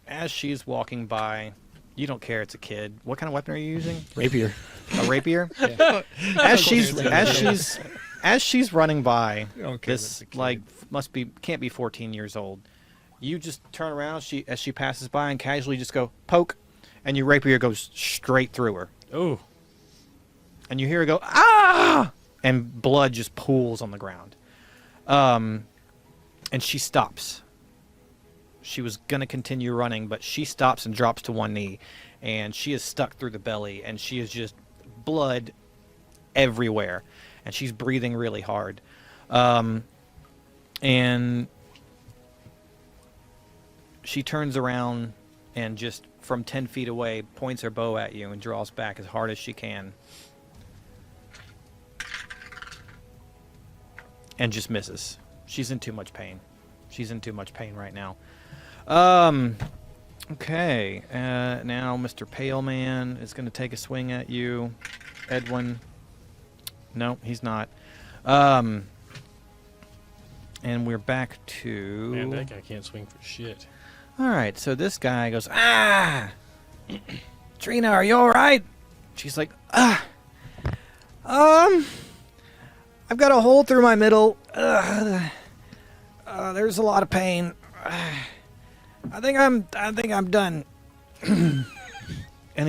as she's walking by, you don't care it's a kid. What kind of weapon are you using? Rapier. A rapier? Yeah. As she's running by, You don't care if this it's a like can't be 14 years old. You just turn around as she passes by and casually just go poke, and your rapier goes straight through her. Oh. And you hear her go ah, and blood just pools on the ground. And she stops. She was gonna continue running, but she stops and drops to one knee, and she is stuck through the belly, and she is just blood everywhere, and she's breathing really hard. And she turns around and just from 10 feet away points her bow at you and draws back as hard as she can. And just misses. She's in too much pain. She's in too much pain right now. Okay. Now Mr. Pale Man is going to take a swing at you. Edwin. No, he's not. And we're back to... Man, that guy can't swing for shit. All right, so this guy goes, ah! Trina, are you all right? She's like, I've got a hole through my middle. There's a lot of pain. I think I'm done. And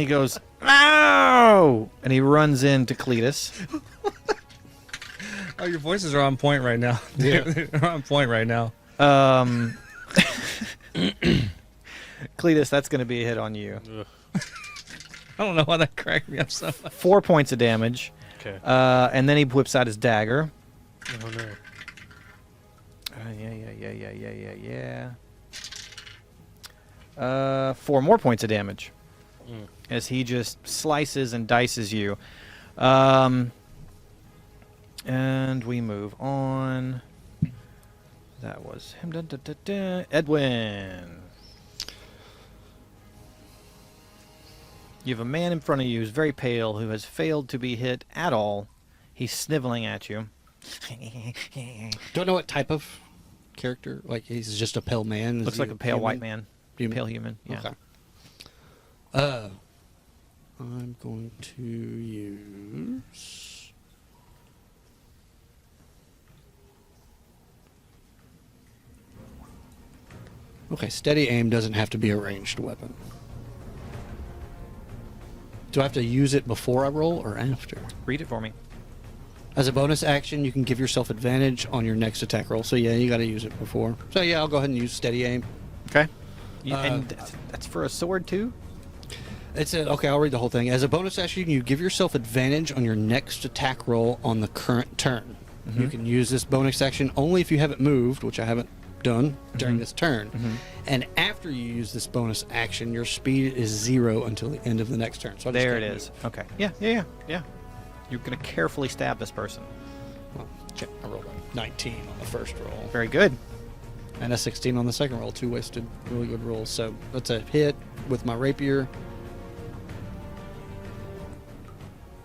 he goes, ow! And he runs into Cletus. Oh, your voices are on point right now. Yeah. They're on point right now. Cletus, that's going to be a hit on you. Ugh. I don't know why that cracked me up so much. 4 points of damage. Okay. And then he whips out his dagger. Oh, no. Yeah. 4 more points of damage. Mm. As he just slices and dices you. And we move on. That was him. Dun, dun, dun, dun. Edwin. You have a man in front of you who's very pale, who has failed to be hit at all. He's sniveling at you. Don't know what type of character. Like he's just a pale man. Is Looks he like a pale white human? man. Human? Pale human. Yeah. Okay. I'm going to use. Okay, steady aim doesn't have to be a ranged weapon. Do I have to use it before I roll or after? Read it for me. As a bonus action, you can give yourself advantage on your next attack roll. So yeah, you got to use it before. So yeah, I'll go ahead and use steady aim. Okay. And that's for a sword too? Okay, I'll read the whole thing. As a bonus action, you give yourself advantage on your next attack roll on the current turn. Mm-hmm. You can use this bonus action only if you haven't moved, which I haven't done during this turn. Mm-hmm. And after you use this bonus action, your speed is 0 until the end of the next turn. So I just There it can't is. move. Okay. Yeah. You're going to carefully stab this person. Well, check. I rolled a 19 on the first roll. Very good. And a 16 on the second roll. 2 wasted really good rolls. So that's a hit with my rapier.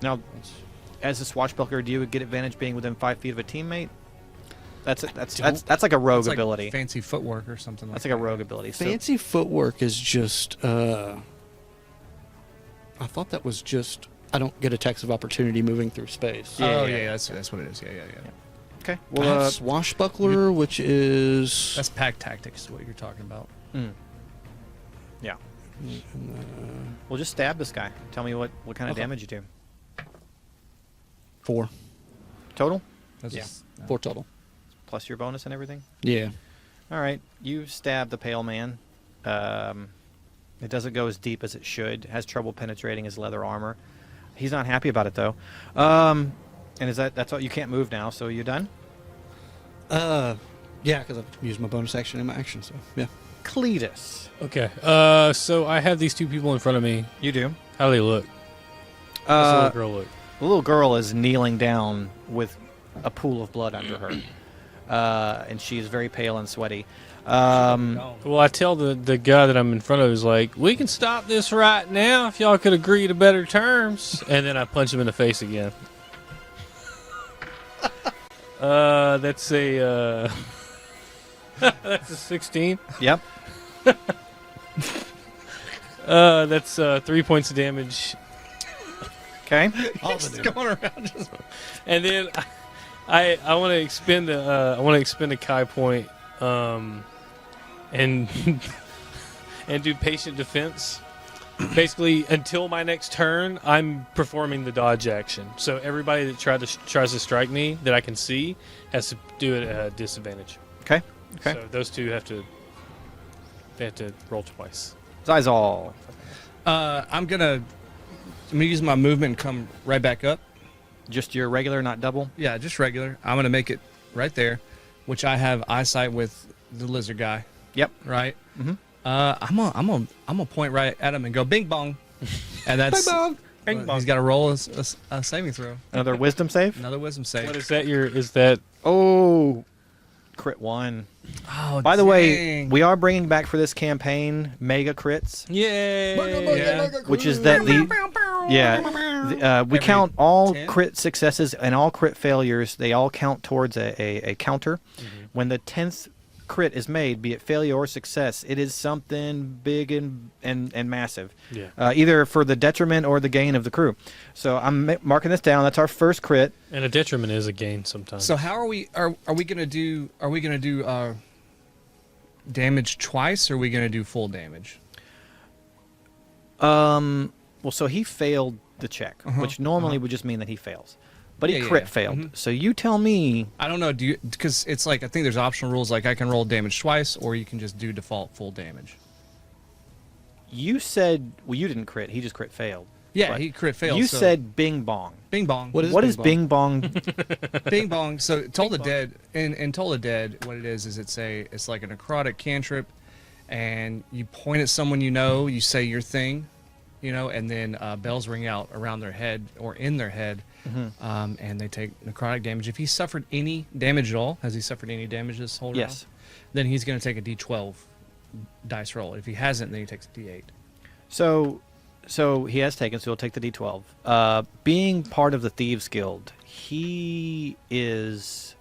Now, as a swashbuckler, do you get advantage being within 5 feet of a teammate? That's like a rogue It's like ability. fancy footwork or something like That's like a rogue ability. So Fancy footwork is just. I thought that was just. I don't get attacks of opportunity moving through space. that. Yeah. That's what it is. Yeah. okay. I Well, have swashbuckler, which is. That's pack tactics is what you're talking about. yeah. Well, just stab this guy. Tell me what kind of Okay. damage you do. 4. Total That's Yeah. just- 4 total. plus your bonus and everything. Yeah. All right. You stab the pale man. It doesn't go as deep as it should. Has trouble penetrating his leather armor. He's not happy about it though. And is that's all? You can't move now. So you done? Yeah, because I've used my bonus action in my action, so yeah. Cletus. Okay. So I have these two people in front of me. You do. How do they look? How's the little girl look? The little girl is kneeling down with a pool of blood under her. And she is very pale and sweaty. Well, I tell the guy that I'm in front of is like, we can stop this right now if y'all could agree to better terms. And then I punch him in the face again. That's a that's a 16. Yep. That's 3 points of damage. Okay. Just going around. Just... And then I want to expend a Kai point, and and do patient defense. Basically, until my next turn, I'm performing the dodge action. So everybody that tries to strike me that I can see has to do it at a disadvantage. Okay. Okay. So those two have to roll twice. Zizal. I'm gonna use my movement and come right back up. Just your regular, not double. Yeah, just regular. I'm gonna make it right there, which I have eyesight with the lizard guy. Yep. Right. Mhm. I'm gonna point right at him and go bing bong, and that's Bing bong. Bing bong. He's got to roll a saving throw. Another wisdom save. Another wisdom save. What is that? Is that? Oh, crit 1. Oh, By the way, dang. we are bringing back for this campaign mega crits, Yay! Yeah. which is that we Every count all 10? crit successes and all crit failures. They all count towards a counter. When the 10th crit is made, be it failure or success, it is something big and massive. Yeah. Either for the detriment or the gain of the crew. So I'm marking this down. That's our first crit. And a detriment is a gain sometimes. So how are we gonna do damage twice, or are we gonna do full damage? Well, so he failed the check, which normally would just mean that he fails. But he Yeah, yeah, crit yeah. failed. Mhm. So you tell me. I don't know. Do you? Because it's like I think there's optional rules. Like I can roll damage twice, or you can just do default full damage. You said, well, you didn't crit. He just crit failed. Yeah, But he crit failed. You so said bing bong. bing bong. What is What Bing is Bong? bing bong? Bing bong. So Toll the Dead in Toll the Dead, what it is it's like a necrotic cantrip, and you point at someone you know, you say your thing, you know, and then bells ring out around their head or in their head, and they take necrotic damage. If he suffered any damage at all, has he suffered any damage this whole round? Yes. Then he's going to take a D12 dice roll. If he hasn't, then he takes a D8. So he has taken, so he'll take the D12. Being part of the Thieves Guild, he has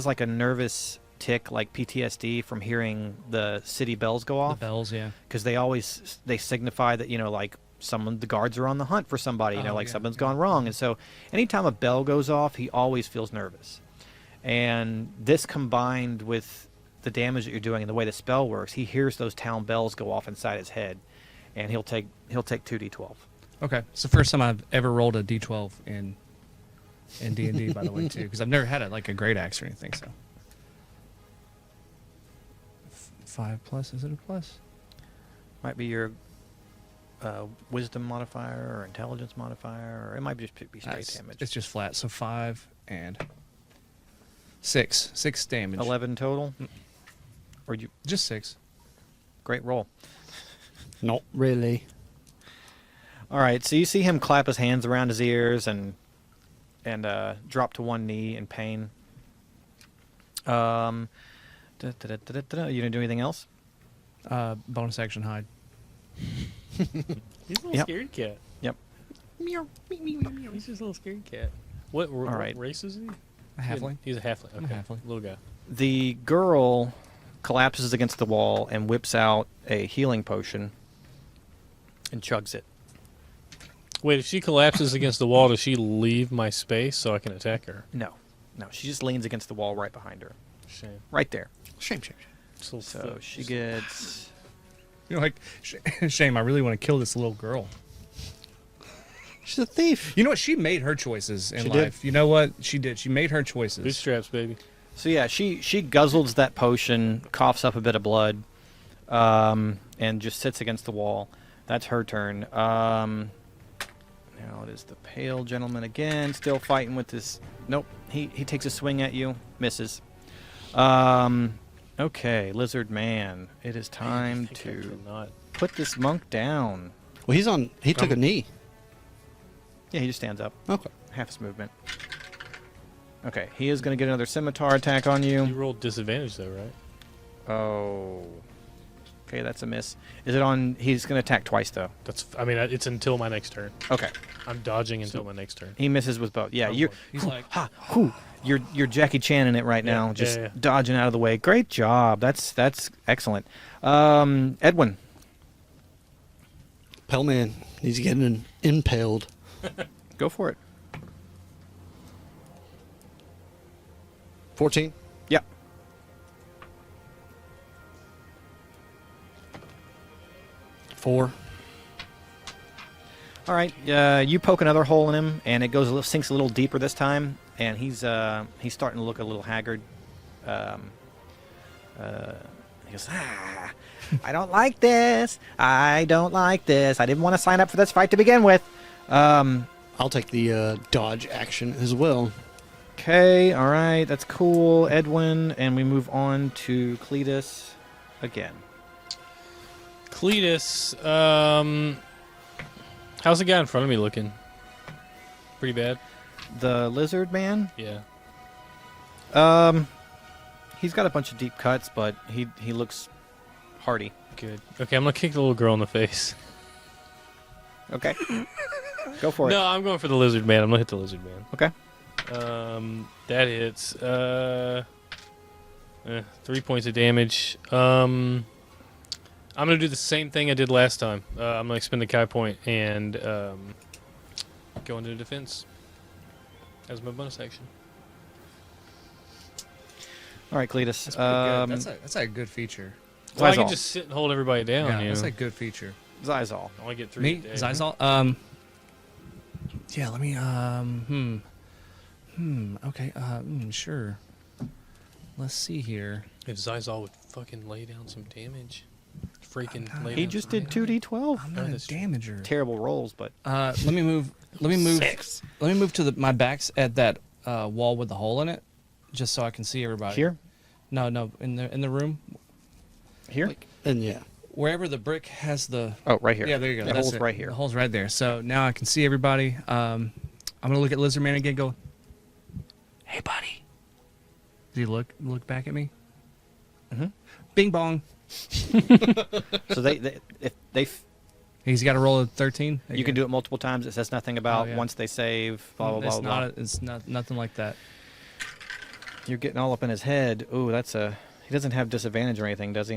like a nervous tick, like PTSD from hearing the city bells go off. The bells, yeah. Because they signify that, you know, like the guards are on the hunt for somebody, you know, like something's gone wrong. And so anytime a bell goes off, he always feels nervous. And this combined with the damage that you're doing and the way the spell works, he hears those town bells go off inside his head, and he'll take 2d12. Okay, it's the first time I've ever rolled a D12 in D&D, by the way, too, because I've never had a great axe or anything. So 5 plus, is it a plus? Might be your wisdom modifier or intelligence modifier, or it might just be straight damage. It's just flat, so 5 and 6 damage. 11 total. Or you Just 6. great roll. Not really. All right, so you see him clap his hands around his ears and drop to one knee in pain. You gonna do anything else? Bonus action hide. He's a little Yep. scared cat. Yep. He's just a little scared cat. What right. race is he? A halfling. He's a halfling. I'm a Okay. halfling. Little guy. The girl collapses against the wall and whips out a healing potion and chugs it. Wait, if she collapses against the wall, does she leave my space so I can attack her? No, she just leans against the wall right behind her, Shame. right there. Shame. So she gets. You know, like, shame, I really want to kill this little girl. She's a thief. You know what? She made her choices in She did. life. You know what? She did. She made her choices. Bootstraps, baby. So yeah, she guzzles that potion, coughs up a bit of blood, and just sits against the wall. That's her turn. Now it is the pale gentleman again, still fighting with this. Nope, he takes a swing at you, misses. Okay, lizard man, it is time I think I to cannot. put this monk down. Well, he took a knee. Yeah, he just stands up, Okay. half his movement. Okay, he is going to get another scimitar attack on you. You rolled disadvantage though, right? Oh. Okay, that's a miss. Is it on? He's going to attack twice, though. I mean, it's until my next turn. Okay. I'm dodging until my next turn. He misses with both. Yeah, Oh, you're. boy. He's like, You're Jackie Chan in it right now, Yeah, just yeah. dodging out of the way. Great job. That's excellent. Edwin. Pale man. He's getting impaled. Go for it. 14. Yeah. Four. All right. You poke another hole in him, and it sinks a little deeper this time, and he's starting to look a little haggard. He goes, I don't like this. I don't like this. I didn't want to sign up for this fight to begin with. I'll take the dodge action as well. Okay. All right. That's cool, Edwin, and we move on to Cletus again. Cletus, how's the guy in front of me looking? Pretty bad? The lizard man. Yeah. He's got a bunch of deep cuts, but he looks hardy. Good. Okay, I'm going to kick the little girl in the face. Okay. Go for it. No, I'm going for the lizard man. I'm going to hit the lizard man. Okay. That hits. 3 points of damage. I'm going to do the same thing I did last time. I'm going to expend the Kai point and go into defense as my bonus action. All right, Cletus. That's pretty good. That's a good feature. Well, I can Zizal. just sit and hold everybody down. Yeah, you that's know? a good feature. Zizal. I only get 3 Me, a day. Zizal. Yeah. Let me. Okay. Sure. Let's see here. If Zizal would fucking lay down some damage. Freaking lay He down just some did damage. 2d12. I'm not a that's true. damager. Terrible rolls, but Let me move. Let me move. 6. Let me move to my back's at that wall with the hole in it, just so I can see everybody. here, No, in the room. here. And yeah. wherever the brick has the. Oh, right here. Yeah, there you go. The That's hole's it. right here. The hole's right there. So now I can see everybody. I'm gonna look at Lizard Man again. Go. Hey, buddy. Does he look back at me? Mhm. Bing bong. So if they He's got to roll a 13. you can do it multiple times. It says nothing about yeah. once they save. Blah blah It's blah blah. not. It's not nothing like that. You're getting all up in his head. Ooh, he doesn't have disadvantage or anything, does he?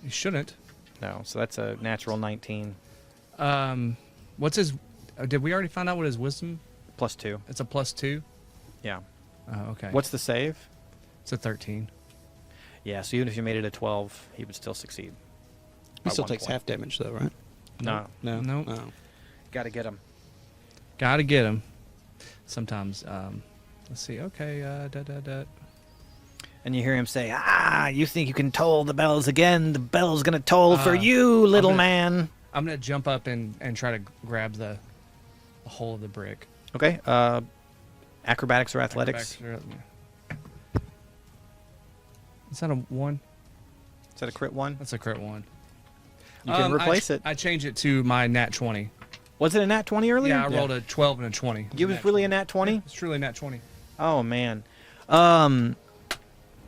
You shouldn't. No. So that's a natural 19 What's his? Did we already find out what his wisdom? +2. It's a +2. Yeah. Okay. What's the save? It's a 13. Yeah. So even if you made it a 12, he would still succeed. He By still 1 takes point. half damage, though, right? No. No. Nope. Oh. Got to get him. Gotta get him. Sometimes. Let's see. Okay. And you hear him say, "Ah, you think you can toll the bells again? The bell's gonna toll for you, little gonna- man." I'm gonna jump up and try to grab the hole of the brick. Okay. Acrobatics or athletics? Is that a 1? Is that a crit one? That's a crit 1. You can replace it. I changed it to my nat 20. Was it a nat 20 earlier? Yeah, I rolled a 12 and a 20. You was really a nat 20? It's truly a nat 20. Oh man.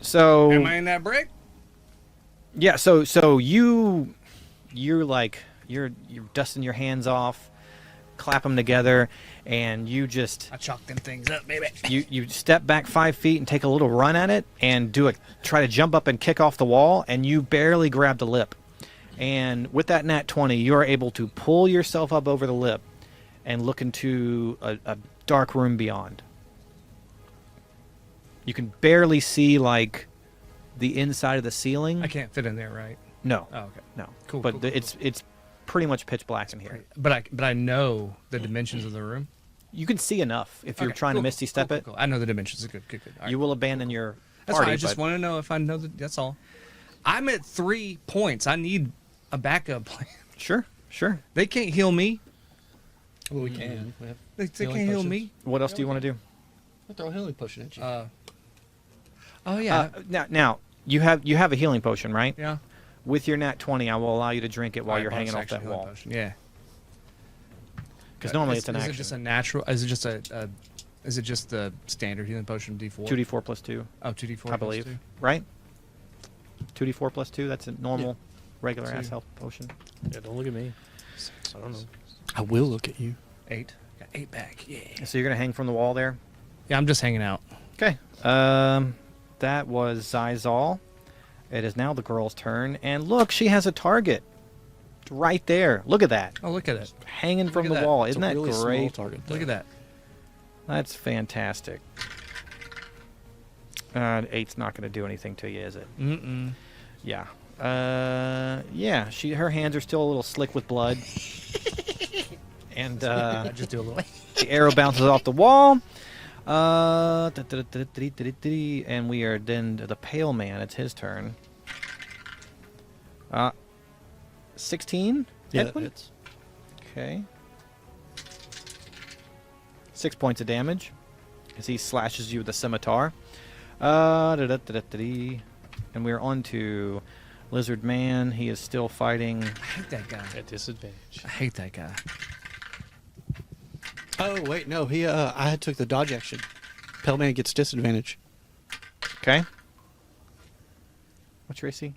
So Am I in that brick? yeah, so you're dusting your hands off, clap them together, and you just I chalked them things up, baby. you step back 5 feet and take a little run at it and try to jump up and kick off the wall, and you barely grab the lip. And with that nat 20, you are able to pull yourself up over the lip and look into a dark room beyond. You can barely see like the inside of the ceiling. I can't fit in there, right? No, Oh, okay. no. Cool, But cool, cool, it's pretty much pitch black in here. But I know the dimensions of the room. You can see enough if you're Okay, trying cool, to misty step cool, it. cool. I know the dimensions. Good. All right. You will abandon your That's party. fine. I just but want to know if I know that's all. I'm at 3 points. I need a backup plan. Sure. They can't heal me. Well, we can. We have They Healing can't heal potions. me. What else do you want to do? I'll throw a healing potion at you. Oh yeah. Now you have a healing potion, right? Yeah. With your nat 20, I will allow you to drink it while Alright, you're hanging bonus off action that healing wall. potion. Yeah. Because normally it's an Is action. it just a natural? Is it just a? Is it just the standard healing potion D4? 2d4 plus 2, Oh, 2d4. I believe. Plus 2. Right? 2d4 plus 2. That's a normal, regular ass Two. health potion. Yeah, don't look at me. I don't know. I will look at you. 8. Got 8 back. Yeah. So you're gonna hang from the wall there. Yeah, I'm just hanging out. Okay. That was Zizal. It is now the girl's turn, and look, she has a target right there. Look at that, Oh, look at it. hanging from at the that. wall. It's Isn't a that really small great? target, Look at though. that. That's fantastic. 8's not going to do anything to you, is it? Mm-mm. Yeah. Yeah. Her hands are still a little slick with blood, and I just do a little. the arrow bounces off the wall. And we are then to the pale man. It's his turn. 16? Yeah, Edwin? it's Okay. 6 points of damage as he slashes you with a scimitar. And we're on to Lizard Man. He is still fighting. I hate that guy. At disadvantage. I hate that guy. Oh wait, no. He I took the dodge action. Pale man gets disadvantage. Okay. What's your AC?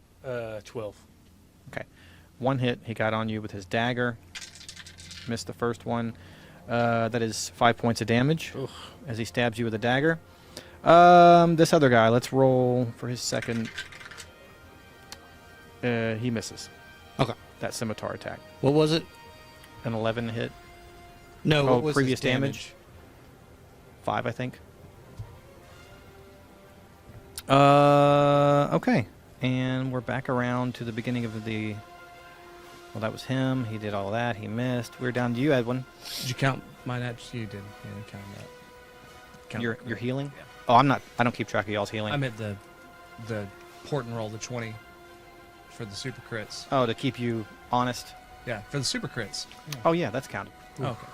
12. Okay. One hit he got on you with his dagger. Missed the first one. That is 5 points of damage Oof. as he stabs you with a dagger. This other guy, let's roll for his second. He misses. Okay. That scimitar attack. What was it? An 11 hit. No. Oh, What was previous his damage? 5, I think. Okay. And we're back around to the beginning of the... Well, that was him. He did all that. He missed. We're down to you, Edwin. Did you count my nat? You did. Yeah, you counted that. Count Your that. healing? Yeah. Oh, I'm not... I don't keep track of y'all's healing. I meant the port and roll, the 20 for the super crits. Oh, to keep you honest. Yeah, for the super crits. Yeah. Oh, yeah, that's counted. Oh, okay.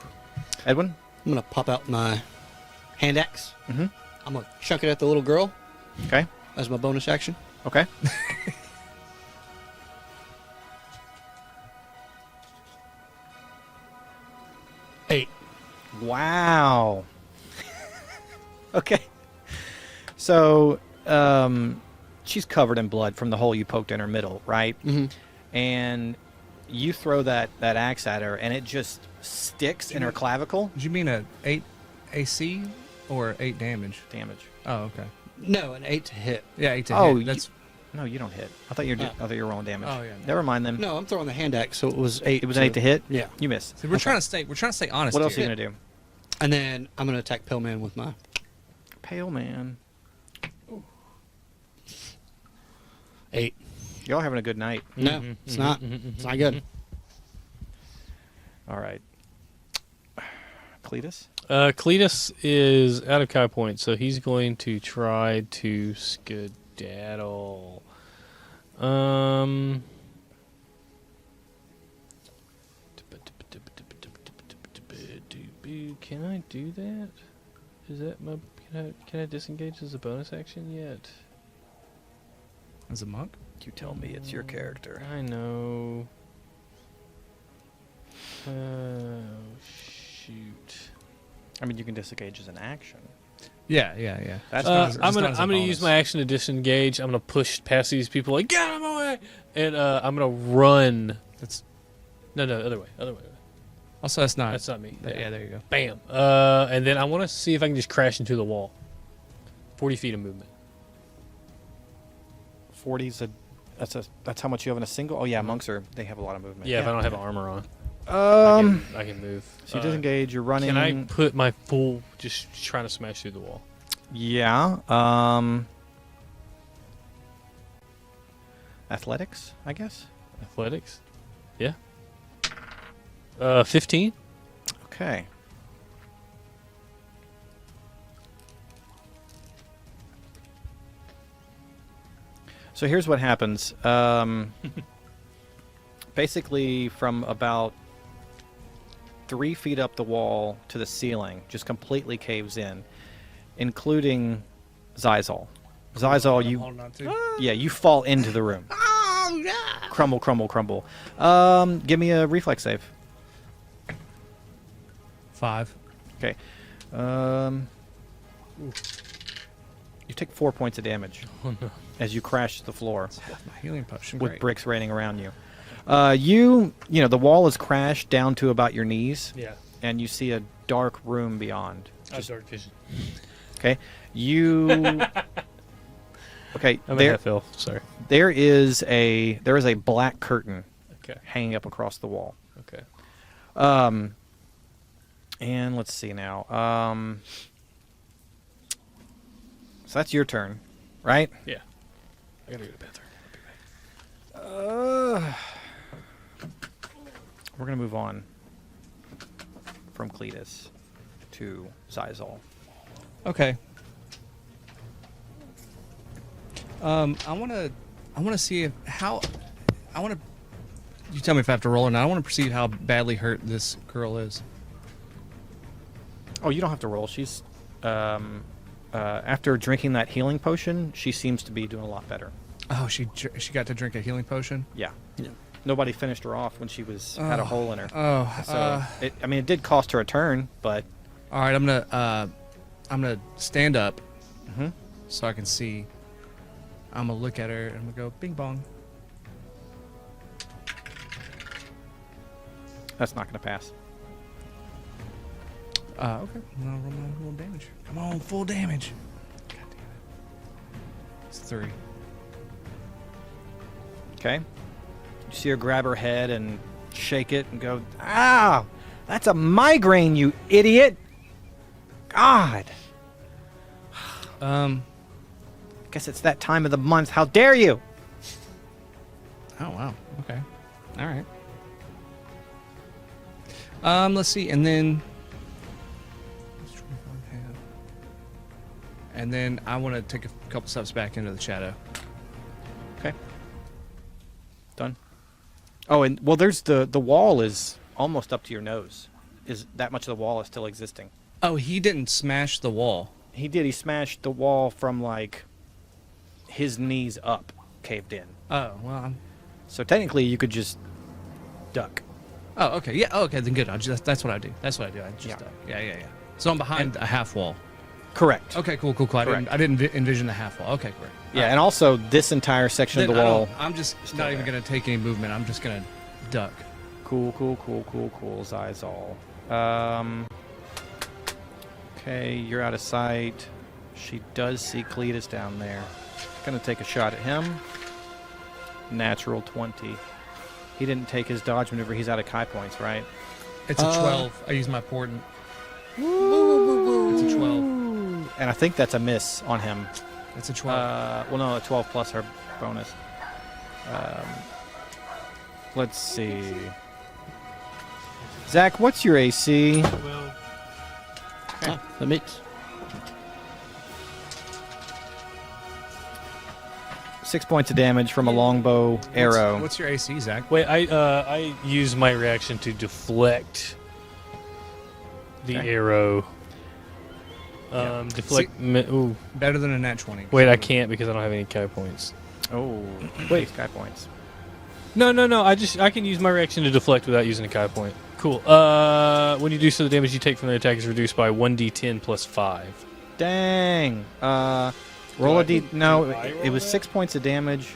Edwin? I'm gonna pop out my hand axe. Mm-hmm. I'm gonna chuck it at the little girl Okay. as my bonus action. Okay. Wow. Okay. So, she's covered in blood from the hole you poked in her middle, right? Mm-hmm. And you throw that axe at her, and it just sticks in her clavicle. Did you mean a 8 AC or 8 damage? Damage. Oh, okay. No, an 8 to hit. Yeah, 8 to Oh, hit. That's No, you don't hit. I thought you were. I thought you were rolling damage. Oh, yeah, no. Never mind then. No, I'm throwing the hand axe, so it was 8. It was an 8 to hit. Yeah. You missed. See, we're trying to stay honest. What else are here. you gonna do? And then I'm going to attack Pale Man with my... Pale man. 8. Y'all having a good night. No, it's not. It's not good. All right. Cletus. Cletus is out of Kai Point, so he's going to try to skedaddle. Can I do that? Is that my? Can I disengage as a bonus action yet? As a monk? You tell me it's your character. I know. Oh shoot. I mean, you can disengage as an action. Yeah, yeah, yeah. That's I'm not. gonna use my action to disengage. I'm gonna push past these people like get out of my way, and I'm gonna run. That's No, other way. also that's not. That's not me. Yeah, there you go. Bam. And then I want to see if I can just crash into the wall. 40 feet of movement. 40's that's how much you have in a single. Oh yeah, monks they have a lot of movement. Yeah, if I don't have armor on, I can move. So you disengage. You're running. Can I put my full just trying to smash through the wall? Yeah. Athletics, I guess. Athletics. Yeah. 15. Okay. So here's what happens. Basically, from about 3 feet up the wall to the ceiling, just completely caves in, including Zizal. Zizal, you fall into the room. Oh, yeah! Crumble, crumble, crumble. Give me a reflex save. 5. Okay. You take 4 points of damage as you crash to the floor My healing potion. with Great. bricks raining around you. You know, the wall is crashed down to about your knees, Yeah. and you see a dark room beyond. Dark vision. Okay. You. Okay. I'm There, half elf. Sorry. there is a black curtain Okay. hanging up across the wall. Okay. And let's see now. So that's your turn, right? Yeah. I gotta go to the bathroom. We're gonna move on from Cletus to Zizal. Okay. I wanna see if you tell me if I have to roll or not. I want to perceive how badly hurt this girl is. Oh, you don't have to roll. She's after drinking that healing potion, she seems to be doing a lot better. Oh, she got to drink a healing potion. Yeah. Yeah. Nobody finished her off when she had a hole in her. Oh, So it did cost her a turn, but all right. I'm gonna stand up Mhm. so I can see. I'm gonna look at her and I'm gonna go bing bong. that's not going to pass. Okay. I'll roll my full damage. Come on, full damage. God damn it. It's 3. Okay. You see her grab her head and shake it and go, "Ah, that's a migraine, you idiot! God, guess it's that time of the month. How dare you!" Oh wow. Okay. All right. Let's see, and then. And then I want to take a couple steps back into the shadow. Okay. Done. Oh, and well, there's the wall is almost up to your nose. Is that much of the wall is still existing? Oh, he didn't smash the wall. He did. He smashed the wall from like his knees up, caved in. Oh well. So technically, you could just duck. Oh, okay. Yeah. Oh, okay. Then good. That's what I do. That's what I do. I just. Yeah. So I'm behind a half wall. Correct. Okay. Cool. Correct. I didn't envision the half wall. Okay. Great. Yeah, and also this entire section of the wall. I'm just not even gonna take any movement. I'm just gonna duck. Cool. Zizal. Okay, you're out of sight. She does see Cletus down there. Gonna take a shot at him. Natural 20. He didn't take his dodge maneuver. He's out of Kai points, right? It's a 12. I use my portent. It's a 12. And I think that's a miss on him. It's a 12. Well, no, a 12 plus her bonus. Let's see. Zach, what's your AC? Well, That makes 6 points of damage from a longbow arrow. What's your AC, Zach? wait, I use my reaction to deflect the Okay. arrow. Deflect. Ooh. Better than a nat 20. Wait, I can't because I don't have any Kai points. Oh, wait, Sky points. No. I can use my reaction to deflect without using a Kai point. Cool. When you do so, the damage you take from the attack is reduced by 1d10 plus 5. Dang. Roll a d. No, it was 6 points of damage.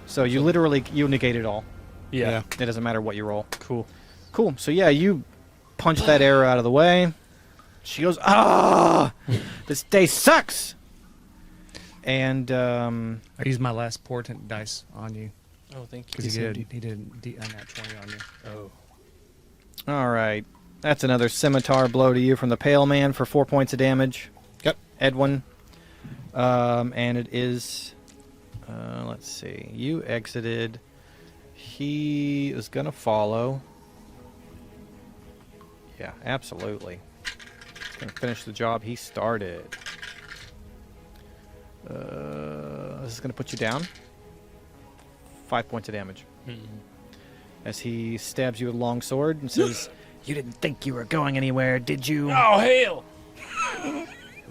So you literally negate it all. Yeah. It doesn't matter what you roll. Cool. Cool. So yeah, you punch that arrow out of the way. She goes, "Ah, this day sucks." And I used my last portent dice on you Oh, thank you. because he did a nat 20 on you. Oh. all right, that's another scimitar blow to you from the Pale Man for 4 points of damage. Yep. Edwin. And it is. Let's see. You exited. He is gonna follow. Yeah, absolutely. He's gonna finish the job he started. This is gonna put you down. 5 points of damage as he stabs you with a long sword and says, "You didn't think you were going anywhere, did you? Oh, hell!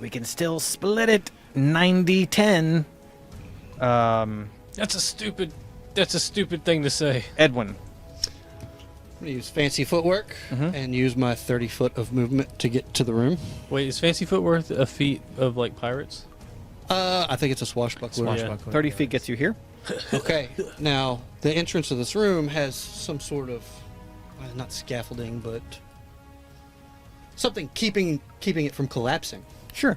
We can still split it 90-10." That's a stupid thing to say. Edwin. I'm going to use fancy footwork Mhm. and use my 30 foot of movement to get to the room. Wait, is Fancy Foot worth a feat of like pirates? I think it's a swashbuckler. Swashbuckler. 30 feet gets you here. Okay. Now, the entrance of this room has some sort of, not scaffolding, but something keeping it from collapsing, Sure.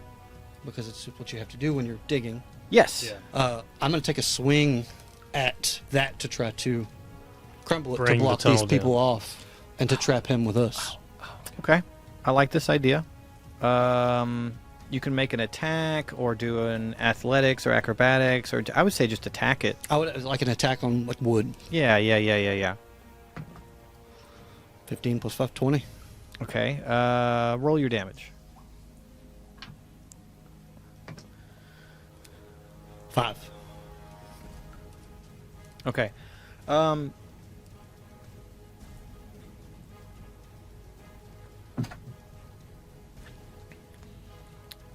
because it's what you have to do when you're digging. Yes. I'm going to take a swing at that to try to crumble it, Bring to the block these tunnel people down. off and to trap him with us. Okay. I like this idea. You can make an attack or do an athletics or acrobatics, or I would say just attack it. I would like an attack on like wood. Yeah. 15 plus 5, 20. Okay. Roll your damage. 5. Okay.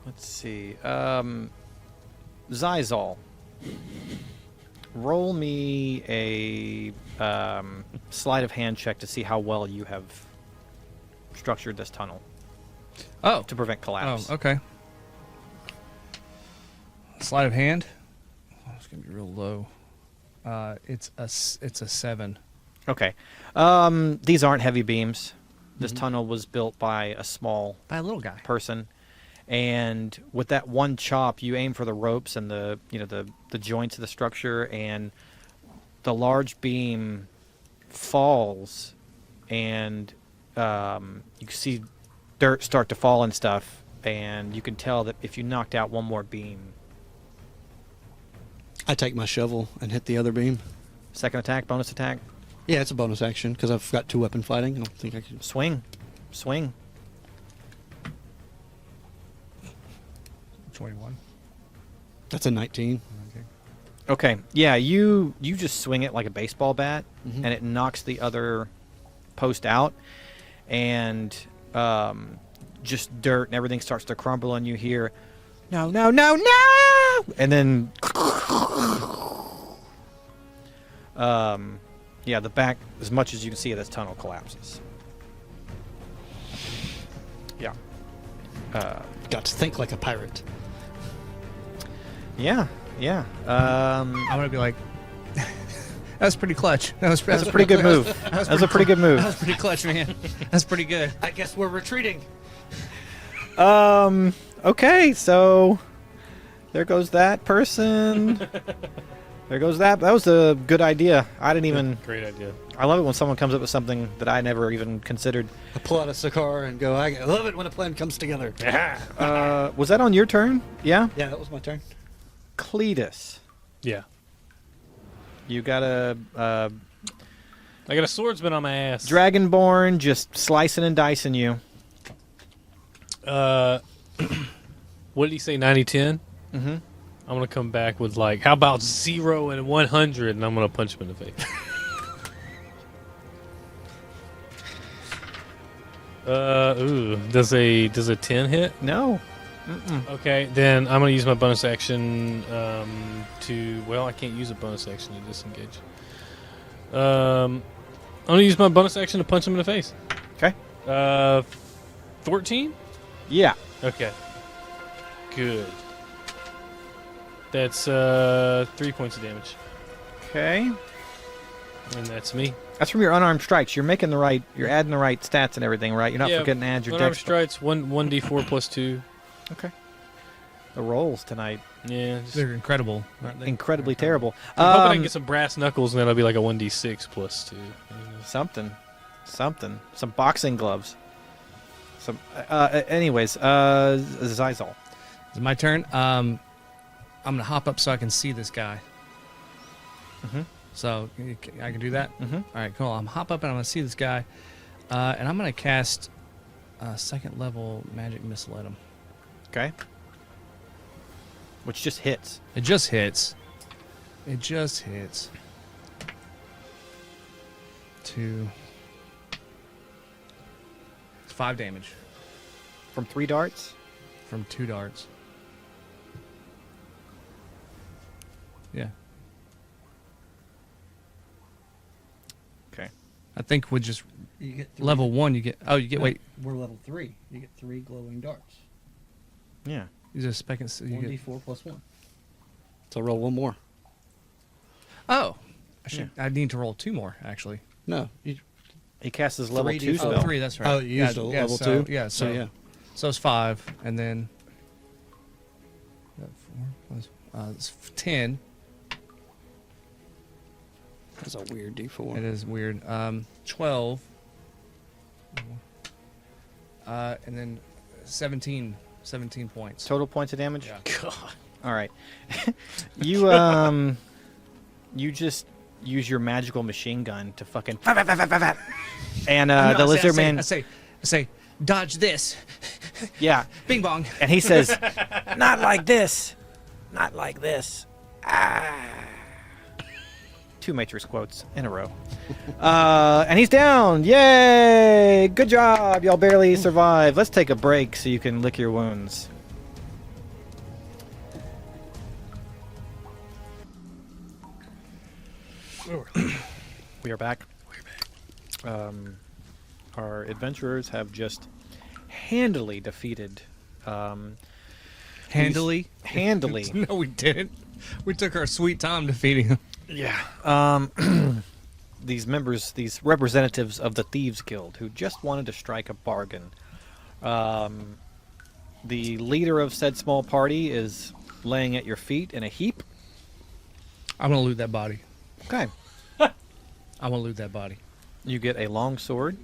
Let's see. Zizal. Roll me a sleight of hand check to see how well you have structured this tunnel Oh. to prevent collapse. Oh, okay. Sleight of hand. Oh, it's gonna be real low. It's a 7. Okay. These aren't heavy beams. This tunnel was built by a small By a little guy. person, and with that one chop, you aim for the ropes and the joints of the structure, and the large beam falls, and you see dirt start to fall and stuff, and you can tell that if you knocked out one more beam. I take my shovel and hit the other beam. Second attack, bonus attack, Yeah, it's a bonus action because I've got 2 weapon fighting. I don't think I can. swing. 21. That's a 19. Okay. Okay, yeah, you just swing it like a baseball bat, Mhm. and it knocks the other post out, and just dirt and everything starts to crumble, and you hear, "No, no, no, no!" And then Yeah, the back, as much as you can see of this tunnel, collapses. Yeah. Got to think like a pirate. Yeah. I'm gonna be like, that was pretty clutch. That's That's a pretty good move. That's a pretty good move. That was pretty clutch, man. That's pretty good. I guess we're retreating. Okay, so there goes that person. There goes that. That was a good idea. I didn't even. Great idea. I love it when someone comes up with something that I never even considered. I pull out a cigar and go, I love it when a plan comes together. Was that on your turn? Yeah? Yeah, that was my turn. Cletus. Yeah. You got a I got a swordsman on my ass. Dragonborn just slicing and dicing you. What did he say? 90-10? Mm-hmm. I'm gonna come back with like, how about 0 and 100, and I'm gonna punch him in the face. Does a 10 hit? No. Okay, then I'm gonna use my bonus action to. Well, I can't use a bonus action to disengage. I'm gonna use my bonus action to punch him in the face. Okay. 14. Yeah. Okay. Good. That's 3 points of damage, Okay. and that's me. That's from your unarmed strikes. You're making the right. You're adding the right stats and everything, right? You're not Yeah, forgetting to add your Unarmed dex. strikes 1d4 plus 2. Okay. The rolls tonight Yeah. Just, They're incredible, aren't they? incredibly terrible. I'm hoping I can get some brass knuckles, and then it'll be like a 1d6 plus 2. Something. Some boxing gloves. Some. Anyways, Zizal. It's my turn. I'm gonna hop up so I can see this guy. Mm-hmm. So I can do that. Mm-hmm. All right, cool. I'm hop up and I'm gonna see this guy, and I'm gonna cast second level magic missile at him. Okay. Which just hits. It just hits. It just hits. 2. It's 5 damage From 3 darts. from 2 darts. Yeah. Okay. I think with just You get level 1, you get. Oh, you get. Wait. We're level 3. You get 3 glowing darts. Yeah. You just second. You get, 1d4 plus 1. So roll 1 more. oh, I need to roll 2 more actually. No. He casts his level 3d4. 2 spell. Oh, 3. That's right. Oh, you used a level so, 2? Yeah. So, So yeah. So it's 5, and then. 4 plus. It's 10. That's a weird d4. It is weird. 12. And then 17 points. Total points of damage. Yeah. God. All right. You you just use your magical machine gun to fucking and No, the lizard man. I say, dodge this. Yeah. Bing bong. And he says, "Not like this, not like this." Ah. 2 Matrix quotes in a row. And he's down. Yay! Good job. Y'all barely survived. Let's take a break so you can lick your wounds. We are back. Our adventurers have just handily defeated. Handily. Handily. No, we didn't. We took our sweet time defeating him. Yeah. These members, these representatives of the Thieves Guild, who just wanted to strike a bargain. The leader of said small party is laying at your feet in a heap. I'm gonna loot that body. Okay. I'm gonna loot that body. You get a long sword.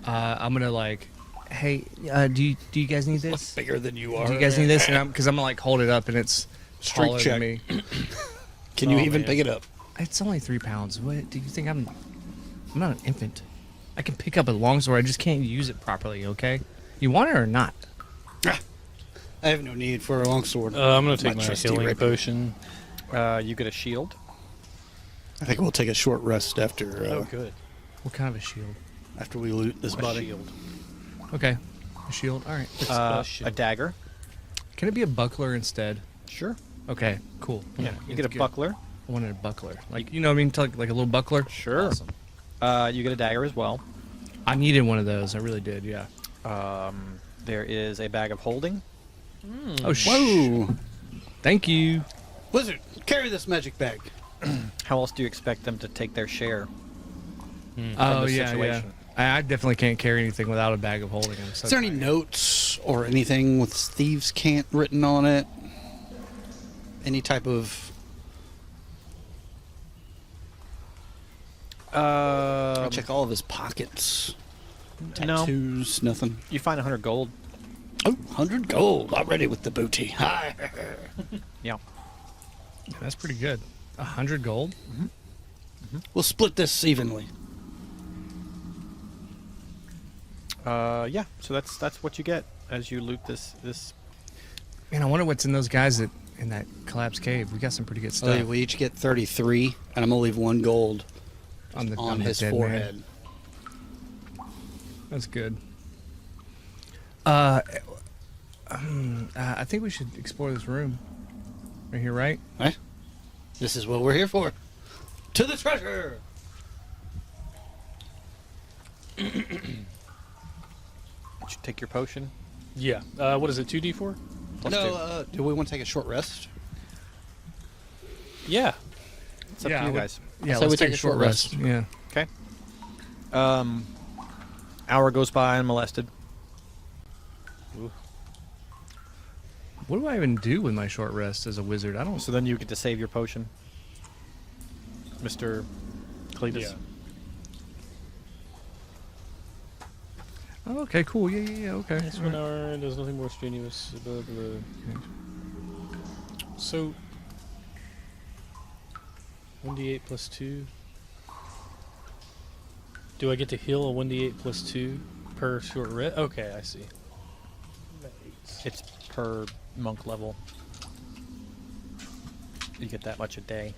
I'm gonna like, hey, do you guys need this? Bigger than you are. Do you guys need this? And because I'm gonna like hold it up, and it's Strength taller check. than me. Can you Oh, even man. pick it up? It's only 3 pounds. What do you think? I'm not an infant. I can pick up a longsword. I just can't use it properly. Okay, you want it or not? I have no need for a longsword. I'm going to take my trusty healing rapier. potion. You get a shield. I think we'll take a short rest after Good. What kind of a shield? after we loot this A body. shield. Okay, a shield. All right. A dagger. Can it be a buckler instead? Sure. Okay, cool. Yeah. You It's get a good. buckler. I wanted a buckler. Like, you know what I mean? Like a little buckler? Sure. Awesome. You get a dagger as well. I needed one of those. I really did, yeah. There is a bag of holding. Oh, Whoa! Thank you. Wizard, carry this magic bag. How else do you expect them to take their share? Oh, this yeah, situation. yeah. I definitely can't carry anything without a bag of holding. I'm so Is there any tired. notes or anything with thieves' cant written on it? Any type of I'll check all of his pockets. No. Tattoos, nothing. You find 100 gold. Oh, 100 gold. Already with the booty. Hi. Yeah. Yeah, that's pretty good. 100 gold? We'll split this evenly. Yeah. So that's what you get as you loot this. Man, I wonder what's in those guys in that collapsed cave. We got some pretty good So stuff we each get 33, and I'm going to leave 1 gold on the on the his dead forehead. Man. That's good. I think we should explore this room. Right here, right? Right? This is what we're here for. To the treasure! Did you take your potion? Yeah. What is it? 2d4? Plus two. Do we want to take a short rest? Yeah. It's up Yeah, to I you would- guys. Yeah, So let's we take a short rest. Yeah. Okay. Hour goes by unmolested. What do I even do with my short rest as a wizard? I don't. So then you get to save your potion, Mr. Cletus. Yeah. Oh, okay, cool. Yeah. Okay. This 1 hour does nothing more strenuous. Blah, blah. So, 1d8 plus 2. Do I get to heal a 1d8 plus 2 per short rest? Okay, I see. It's per monk level. You get that much a day.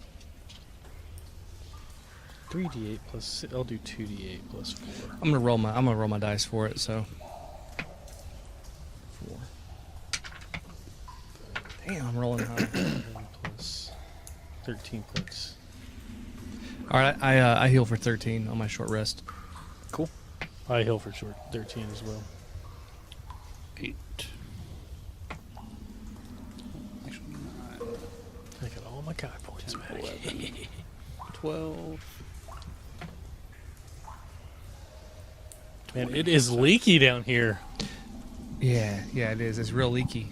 3d8 plus 6. I'll do 2d8 plus 4. I'm gonna roll my dice for it. So. 4. Damn, I'm rolling high. 11 plus 13 points. All right, I heal for 13 on my short rest. Cool. I heal for short 13 as well. 8. I got all my guy points back. 11, 12. Man, it is leaky down here. Yeah, it is. It's real leaky.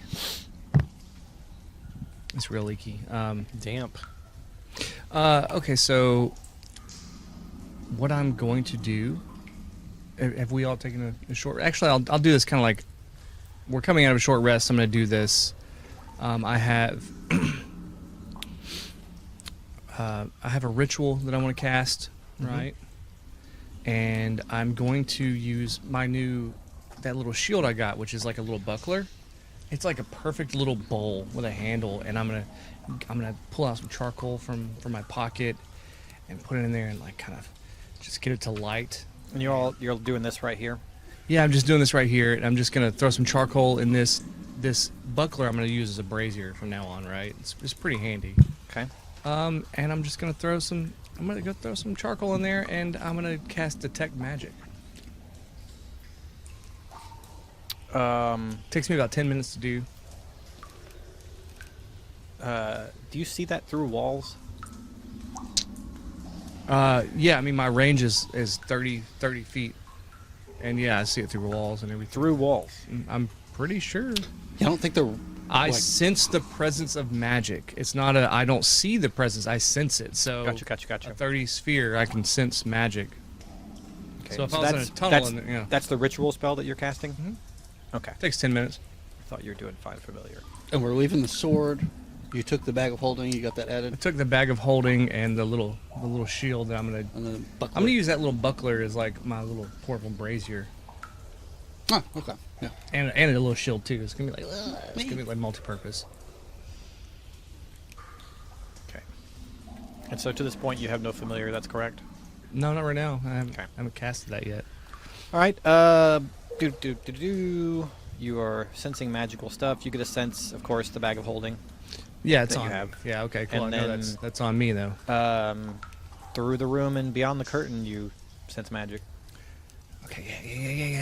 It's real leaky. Damp. Okay, so what I'm going to do? Have we all taken a short? Actually, I'll do this kind of like we're coming out of a short rest. I'm going to do this. I have a ritual that I want to cast, right? And I'm going to use that little shield I got, which is like a little buckler. It's like a perfect little bowl with a handle, and I'm gonna pull out some charcoal from my pocket and put it in there and like kind of just get it to light. And you're doing this right here. Yeah, I'm just doing this right here, and I'm just gonna throw some charcoal in this buckler. I'm gonna use as a brazier from now on, right? It's pretty handy. Okay. And I'm just gonna throw some. I'm gonna go throw some charcoal in there, and I'm gonna cast detect magic. Takes me about 10 minutes to do. Do you see that through walls? Yeah, I mean my range is 30 feet, and yeah, I see it through walls and everything. Through walls. I'm pretty sure. I don't think they're. I like- sense the presence of magic. It's not I don't see the presence. I sense it. So Gotcha. a 30 sphere, I can sense magic. Okay. So if I was in a tunnel, that's, that's the ritual spell that you're casting? Mhm. Okay. Takes 10 minutes. I thought you were doing fine familiar. And we're leaving the sword. You took the bag of holding. You got that I added. took the bag of holding and the little shield that I'm And the buckler. gonna use that little buckler as like my little portable brazier. Oh, okay. Yeah. And a little shield too. It's gonna be like multi-purpose. Okay. And so to this point, you have no familiar. That's correct. No, not right now. I Okay. haven't casted that yet. All right. You are sensing magical stuff. You get a sense, of course, the bag of holding. Yeah, it's that on. you have. Yeah, okay, cool. And I know then- that's on me though. Through the room and beyond the curtain, you sense magic. Okay,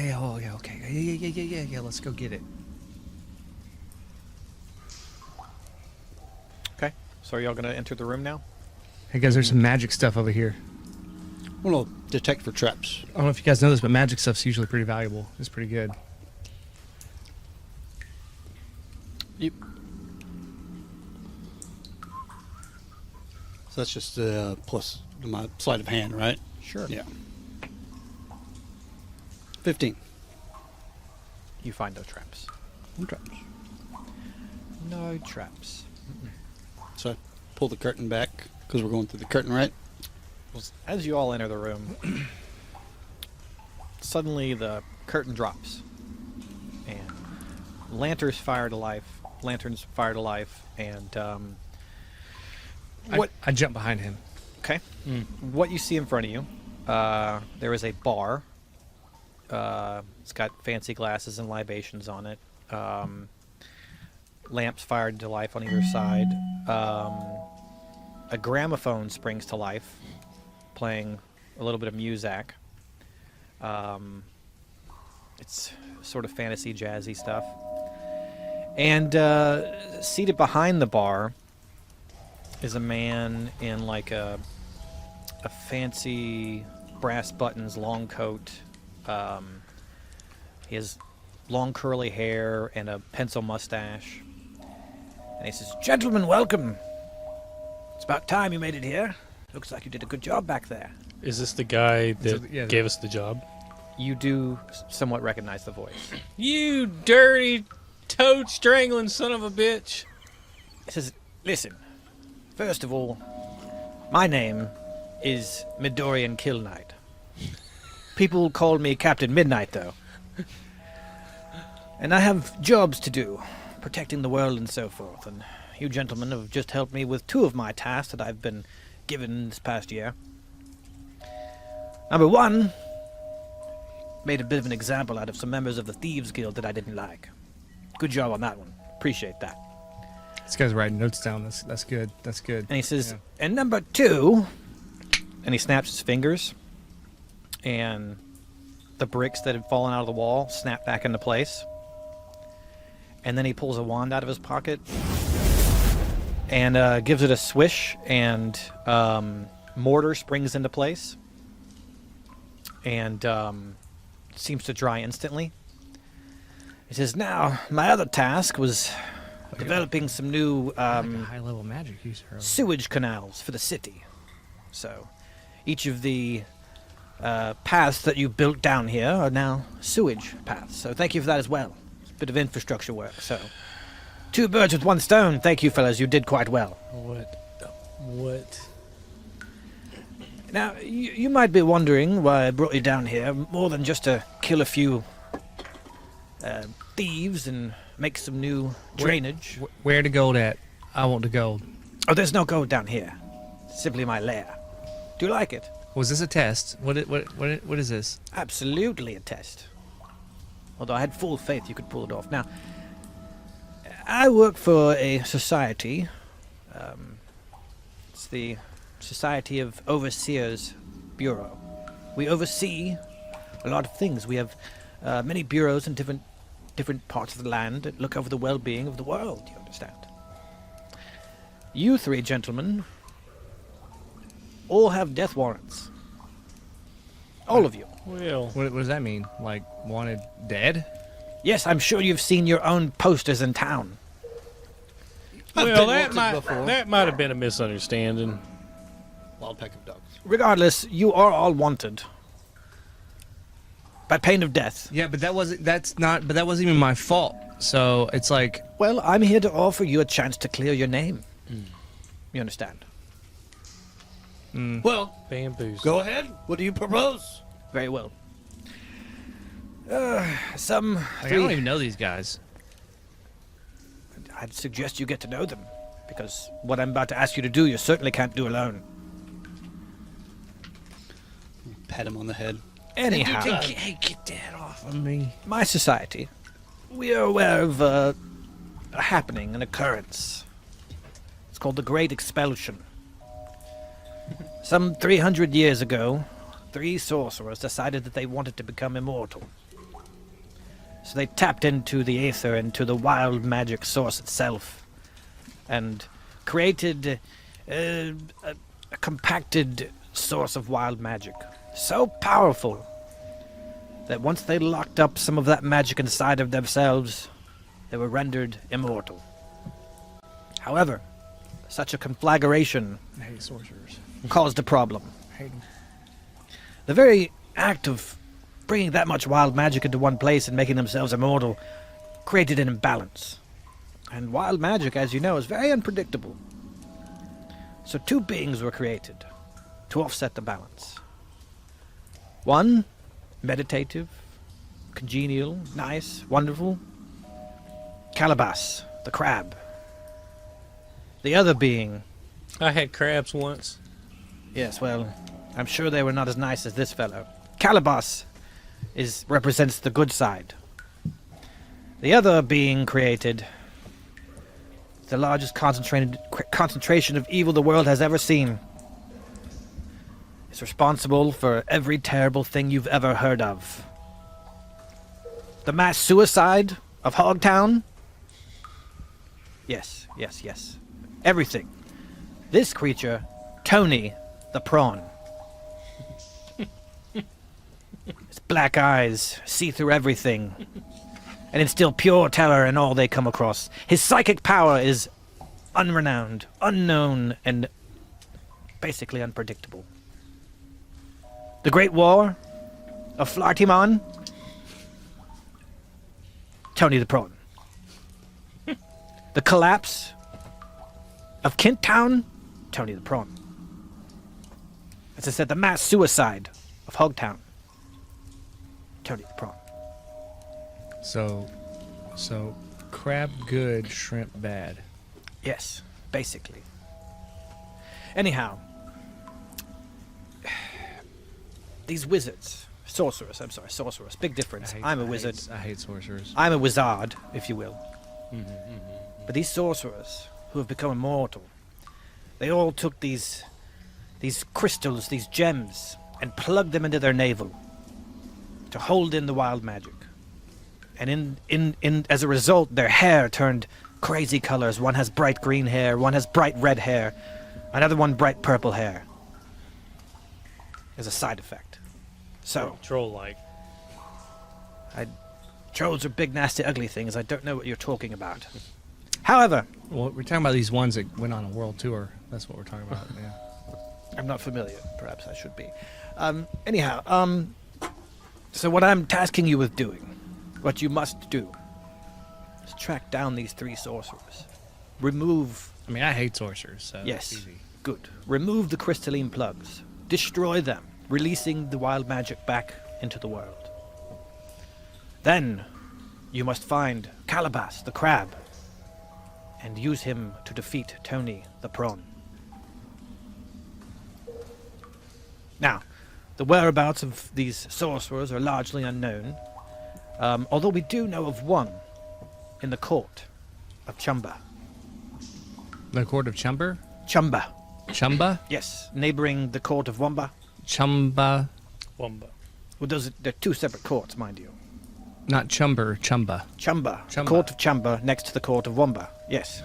yeah. Oh, yeah, okay. Yeah. Let's go get it. Okay. So are y'all gonna enter the room now? Hey guys, there's some magic stuff over here. We'll detect for traps. I don't know if you guys know this, but magic stuff's usually pretty valuable. It's pretty good. Yep. So that's just plus my sleight of hand, right? Sure. Yeah. 15. You find no traps. No traps. No traps. So I pull the curtain back because we're going through the curtain, right? As you all enter the room, suddenly the curtain drops, and lanterns fire to life, and what? I jump behind him. Okay. What you see in front of you, there is a bar. It's got fancy glasses and libations on it. Lamps fired to life on either side. A gramophone springs to life, playing a little bit of music. It's sort of fantasy, jazzy stuff. And seated behind the bar is a man in like a fancy brass buttons long coat. He has long curly hair and a pencil mustache. And he says, "Gentlemen, welcome. It's about time you made it here. Looks like you did a good job back there." Is this the guy that Yeah, gave us the job? You do somewhat recognize the voice. You dirty, toad strangling son of a bitch. He says, "Listen, first of all, my name is Midorian Kill Knight. People call me Captain Midnight, though. And I have jobs to do, protecting the world and so forth. And you gentlemen have just helped me with 2 of my tasks that I've been given this past year. Number 1, made a bit of an example out of some members of the Thieves Guild that I didn't like. Good job on that one. Appreciate that. This guy's writing notes down. That's good. That's good. And he says, Yeah. and number 2, and he snaps his fingers, and the bricks that had fallen out of the wall snap back into place. And then he pulls a wand out of his pocket and gives it a swish, and mortar springs into place and seems to dry instantly. He says, "Now, my other task was developing some new high-level magic user. sewage canals for the city. So, each of the paths that you built down here are now sewage paths. So, thank you for that as well. It's a bit of infrastructure work. So, 2 birds with 1 stone. Thank you, fellas. You did quite well. What? Now, you might be wondering why I brought you down here, more than just to kill a few thieves and make some new drainage. Where the gold at? I want the gold. Oh, there's no gold down here. It's simply my lair. Do you like it? Was this a test? What is this? Absolutely a test. Although I had full faith you could pull it off. Now, I work for a society. It's the Society of Overseers Bureau. We oversee a lot of things. We have many bureaus in different parts of the land that look over the well-being of the world, you understand. You 3 gentlemen all have death warrants. All of you. Well, What does that mean? Like wanted dead? Yes, I'm sure you've seen your own posters in town. I've well, been wanted before. that might have been a misunderstanding. Wild pack of dogs. Regardless, you are all wanted. By pain of death. Yeah, but that wasn't even my fault. So it's like, Well, I'm here to offer you a chance to clear your name. You understand? Well, Bamboos. go ahead. What do you propose? Very well. Some like I 3... don't even know these guys. I'd suggest you get to know them, because what I'm about to ask you to do, you certainly can't do alone. Pat him on the head. Anyhow, Hey, get that off of me. my society, we are aware of a happening, an occurrence. called the Great Expulsion. Some 300 years ago, 3 sorcerers decided that they wanted to become immortal. So they tapped into the aether, into the wild magic source itself, and created a compacted source of wild magic. So powerful that once they locked up some of that magic inside of themselves, they were rendered immortal. However, such a conflagration I hate sorcerers. caused a problem. I hate them. The very act of bringing that much wild magic into one place and making themselves immortal created an imbalance. And wild magic, as you know, is very unpredictable. So 2 beings were created to offset the balance. One, meditative, congenial, nice, wonderful. Calabas, the crab. The other being, I had crabs once. yes, well, I'm sure they were not as nice as this fellow. Calabas represents the good side. The other being created, the largest concentration of evil the world has ever seen. It's responsible for every terrible thing you've ever heard of. The mass suicide of Hogtown? Yes, yes, yes. Everything. This creature, Tony the prawn. His black eyes see through everything and instill pure terror in all they come across. His psychic power is unrenowned, unknown, and basically unpredictable. The Great War of Flartimon, Tony the prawn. The collapse of Kent Town, Tony the prawn. As I said, the mass suicide of Hogtown, Tony the prawn. So crab good, shrimp bad. Yes, basically. Anyhow, these wizards, sorcerers, big difference. I'm a wizard. I hate sorcerers. I'm a wizard, if you will. But these sorcerers who have become immortal, they all took these crystals, these gems, and plugged them into their navel to hold in the wild magic. And in as a result, their hair turned crazy colors. One has bright green hair, one has bright red hair, another one bright purple hair. As a side effect. So, Troll-like. trolls are big, nasty, ugly things. I don't know what you're talking about. However, Well, we're talking about these ones that went on a world tour. That's what we're talking about. Yeah. I'm not familiar. Perhaps I should be. Anyhow, so what I'm tasking you with doing, what you must do, is track down these 3 sorcerers. Remove, I mean, I hate sorcerers. So yes, it's easy. good. Remove the crystalline plugs. Destroy them, releasing the wild magic back into the world. Then, you must find Calabas, the crab, and use him to defeat Tony, the prawn. Now, the whereabouts of these sorcerers are largely unknown, although we do know of one in the court of Chumba. The court of Chumber? Chumba, Chumba? yes, neighboring the court of Wumba. Chumba. Wumba. Well, they're 2 separate courts, mind you. Not Chumber, Chumba. Chumba, Chumba. court of Chumba, next to the court of Wumba. Yes.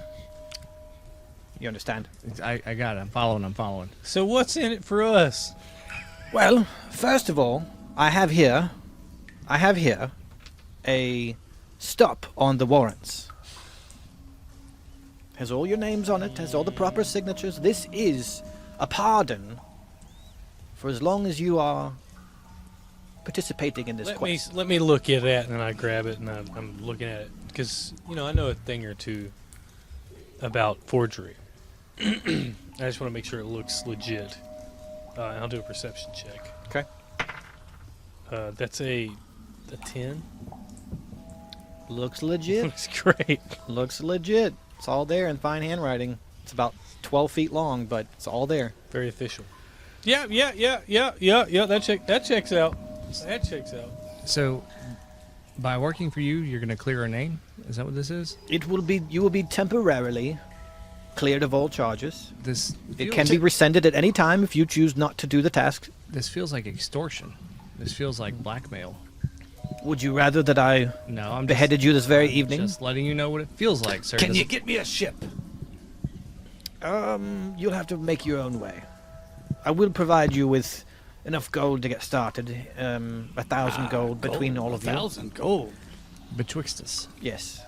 You understand? I got it. I'm following. So what's in it for us? Well, first of all, I have here a stop on the warrants. Has all your names on it, has all the proper signatures. This is a pardon for as long as you are participating in this quest. Let me look at that, and I grab it, and I'm looking at it because I know a thing or two about forgery. I just want to make sure it looks legit. And I'll do a perception check. Okay. That's a 10. Looks legit. Looks great. Looks legit. It's all there in fine handwriting. It's about 12 feet long, but it's all there. Very official. Yeah. That checks out. That checks out. So, by working for you, you're going to clear a name? Is that what this is? You will be temporarily cleared of all charges. This It feels, can be rescinded at any time if you choose not to do the task. This feels like extortion. This feels like blackmail. Would you rather that I No, I'm beheaded you this very evening? Just letting you know what it feels like, sir. Can you Doesn't- get me a ship? You'll have to make your own way. I will provide you with enough gold to get started. 1,000 gold between all of you. 1,000 gold. betwixt us? Yes.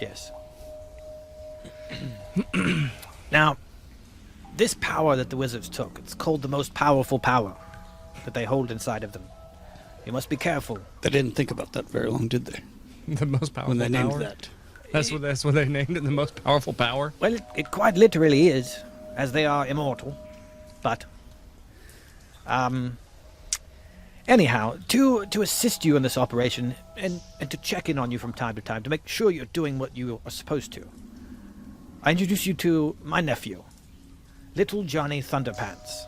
Yes. Now, this power that the wizards took, it's called the most powerful power that they hold inside of them. You must be careful. They didn't think about that very long, did they? The most powerful When they named power? that. That's what they named it. The most powerful power. Well, it quite literally is, as they are immortal. But, anyhow, to assist you in this operation and to check in on you from time to time, to make sure you're doing what you are supposed to, I introduce you to my nephew, Little Johnny Thunderpants.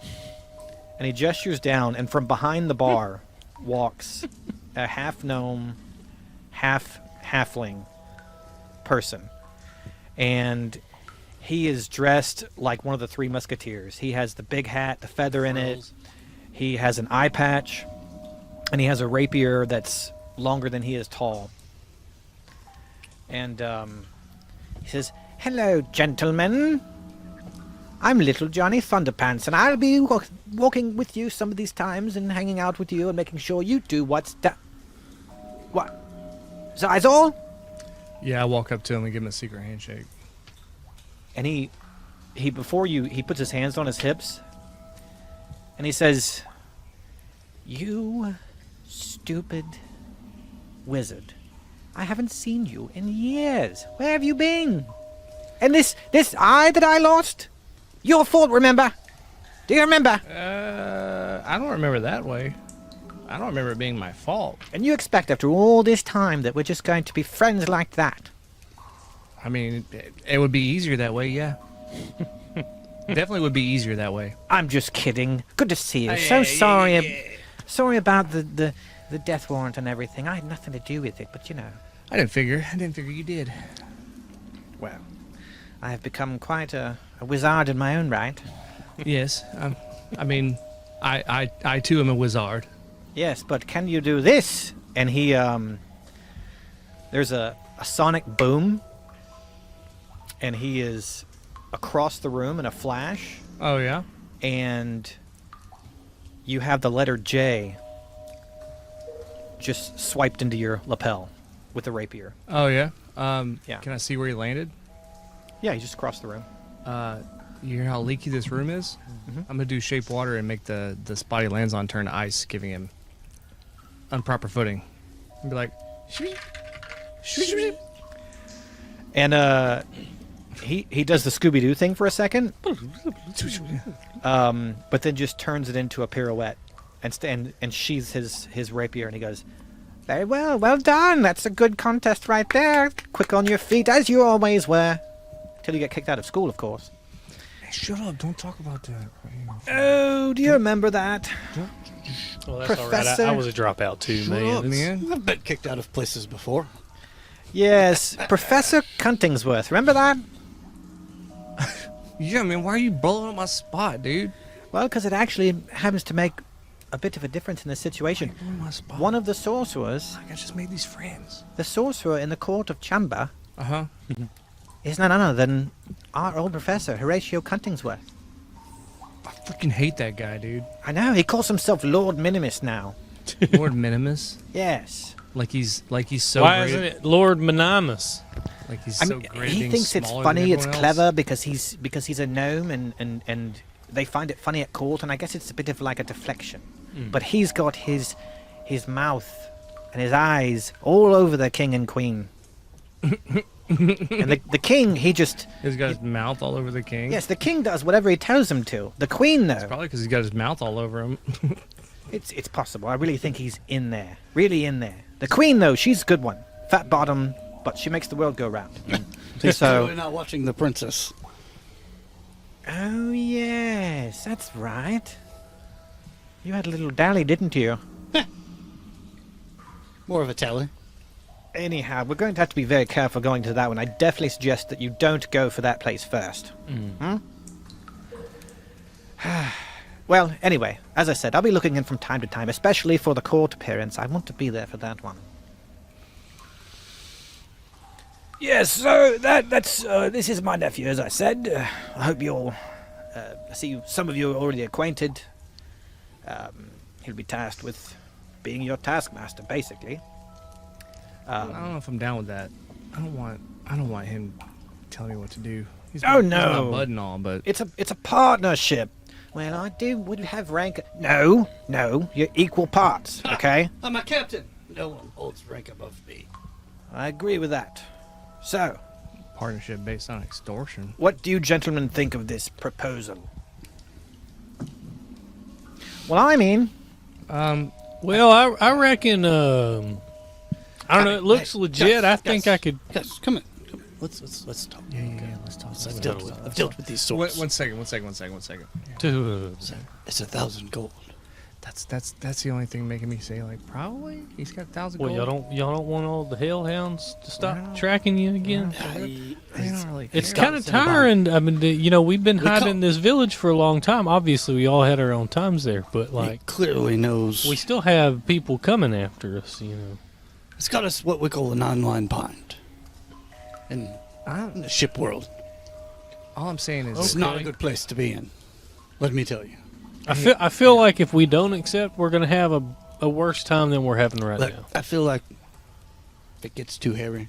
And he gestures down, and from behind the bar walks a half-gnome, half-halfling person. And he is dressed like one of the Three Musketeers. He has the big hat, the feather in it. He has an eye patch, and he has a rapier that's longer than he is tall. And he says, "Hello, gentlemen. I'm Little Johnny Thunderpants, and I'll be walking with you some of these times and hanging out with you and making sure you do what's done." What? Is that all? Yeah, I walk up to him and give him a secret handshake. And he puts his hands on his hips, and he says, "You stupid wizard. I haven't seen you in years. Where have you been? And this eye that I lost? Your fault, remember? Do you remember? I don't remember that way. I don't remember it being my fault. And you expect after all this time that we're just going to be friends like that?" I mean, it would be easier that way, yeah. Definitely would be easier that way. I'm just kidding. Good to see you. So sorry. Sorry about the death warrant and everything. I had nothing to do with it, but you know. I didn't figure you did. Well, I have become quite a wizard in my own right. Yes. I mean, I too am a wizard. Yes, but can you do this? And he, there's a sonic boom, and he is across the room in a flash, Oh, yeah? and you have the letter J just swiped into your lapel with a rapier. Oh, yeah? Yeah. Can I see where he landed? Yeah, he just crossed the room. You hear how leaky this room is? Mhm. I'm going to do shape water and make the spot he lands on turn to ice, giving him improper footing. And be like, "Shwee, shwee, shwee." And he does the Scooby-Doo thing for a second, but then just turns it into a pirouette and sheathes his rapier, and he goes, "Very well, well done. That's a good contest right there. Quick on your feet, as you always were. Till you get kicked out of school, of course." Hey, shut up. Don't talk about that. Oh, do you remember that? Well, that's all right. Professor. I was a dropout too, man. I've been kicked out of places before. Yes, Professor Cuntingsworth. Remember that? Yeah, man, why are you blowing up my spot, dude? Well, because it actually happens to make a bit of a difference in this situation. Blowing my spot. One of the sorcerers, Like, I just made these friends. the sorcerer in the court of Chamba, Uh-huh. is none other than our old professor, Horatio Cuntingsworth. I freaking hate that guy, dude. I know, he calls himself Lord Minimus now. Lord Minimus. Yes. Like he's so Why great. isn't it Lord Minimus? Like he's I so mean, great. he being thinks it's smaller funny, than it's everyone clever else. because he's a gnome and they find it funny at court, and I guess it's a bit of like a deflection. But he's got his mouth and his eyes all over the king and queen. And the king, he just... He's got his mouth all over the king. Yes, the king does whatever he tells him to. The queen, though, Probably because he's got his mouth all over him. it's possible. I really think he's in there. Really in there. The queen, though, she's a good one. Fat bottom, but she makes the world go round. He's So- clearly not watching The Princess. Oh, yes, that's right. You had a little dally, didn't you? More of a tally. Anyhow, we're going to have to be very careful going to that one. I definitely suggest that you don't go for that place first. Well, anyway, as I said, I'll be looking in from time to time, especially for the court appearance. I want to be there for that one. Yes, so that's this is my nephew, as I said. I hope you'll see some of you are already acquainted. He'll be tasked with being your taskmaster, basically. I don't know if I'm down with that. I don't want him telling me what to do. He's Oh, he's no. my bud and all, but It's a partnership. Well, would have rank. No, you're equal parts. Okay, I'm a captain. No one holds rank above me. I agree with that. So, partnership based on extortion. what do you gentlemen think of this proposal? Well, I mean, Well, I reckon. I don't know. It looks legit. I think I could. Yes, come in. Let's talk. Yeah. Let's talk. I've dealt with these sorts. One second. It's 1,000 gold. That's the only thing making me say like probably he's got 1,000 Well, gold. y'all don't want all the hellhounds to stop No. tracking you again. They don't really It's care. kind of tiring. I mean, we've been hiding in this village for a long time. Obviously, we all had our own times there, but He like, clearly knows. we still have people coming after us. It's got us what we call a non-line bind. In the ship world. All I'm saying is It's not a good place to be in. Let me tell you. I feel like if we don't accept, we're gonna have a worse time than we're having right Look, now. I feel like if it gets too hairy,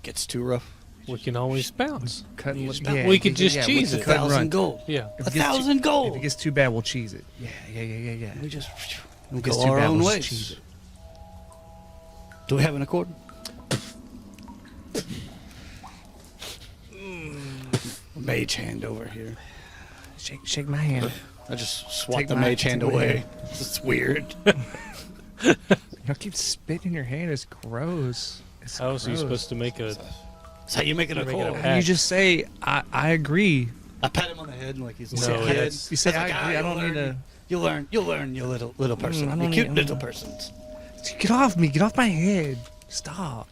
gets too rough, We can always bounce. cut and We could just cheese we it. could cut and 1,000 run. gold. Yeah. If it A gets too- 1,000 gold. If it gets too bad, we'll cheese it. Yeah. We just If it go gets too our bad, own we'll ways. just cheese it. Do we have an accord? Mage hand over here. Shake my hand. I just swat Take the my- mage hand take my away. hand. It's weird. Y'all keep spitting in your hand. It's gross. It's How else are you gross. supposed to make a? That's how you make an Make it a accord. pact. You just say, I agree. I pat him on the head like he's a No, little kid. that's- You say, That's I like, agree. I you'll don't need learn. to. You'll learn, you little person. I You don't cute need- little persons. Get off me. Get off my head. Stop.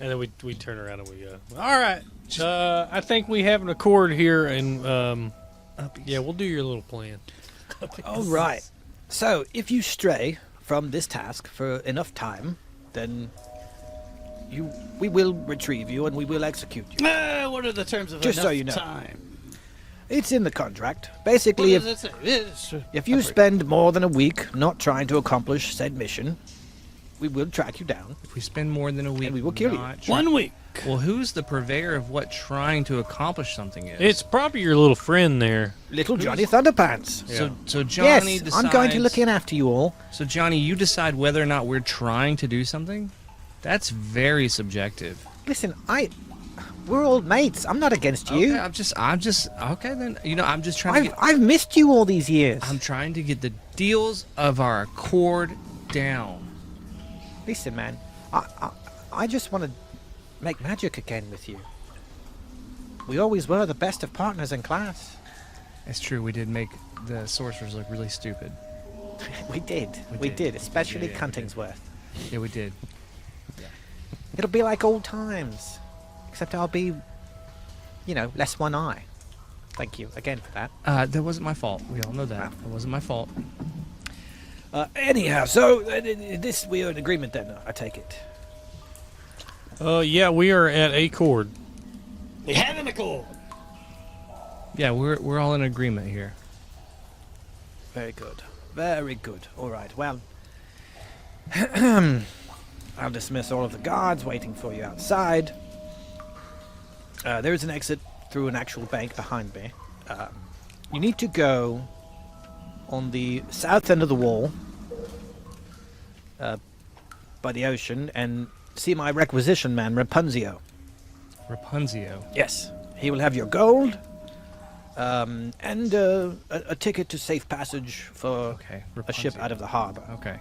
And then we turn around and we go. All right. I think we have an accord here, and yeah, we'll do your little plan. all right. So, if you stray from this task for enough time, then we will retrieve you and we will execute you. What are the terms of Just enough so you know. time? It's in the contract. What Basically, does it say? if you spend more than a week not trying to accomplish said mission, we will track you down. If we spend more than a week, we will kill you. not One week. Well, who's the purveyor of what trying to accomplish something is? It's probably your little friend there. Little Johnny Thunderpants. So Johnny Yes, decides. I'm going to look in after you all. So Johnny, you decide whether or not we're trying to do something. That's very subjective. Listen, we're old mates. I'm not against you. Okay, I'm just okay then. I'm just trying to get. I've missed you all these years. I'm trying to get the deals of our accord down. Listen, man, I just want to make magic again with you. We always were the best of partners in class. It's true. We did make the sorcerers look really stupid. We did. We We did. did, especially Yeah, we did. Cuntingsworth. Yeah, we did. It'll be like old times, except I'll be, less one eye. Thank you again for that. That wasn't my fault. We all know that. It wasn't my fault. Anyhow, so this we are in agreement then. I take it. Yeah, we are at accord. We have an accord. Yeah, we're all in agreement here. Very good. Very good. All right. Well, I'll dismiss all of the guards waiting for you outside. There is an exit through an actual bank behind me. You need to go on the south end of the wall by the ocean and see my requisition man, Rapunzio. Rapunzio. Yes. He will have your gold and a ticket to safe passage for Okay. a ship Rapunzio. out of the harbor. Okay.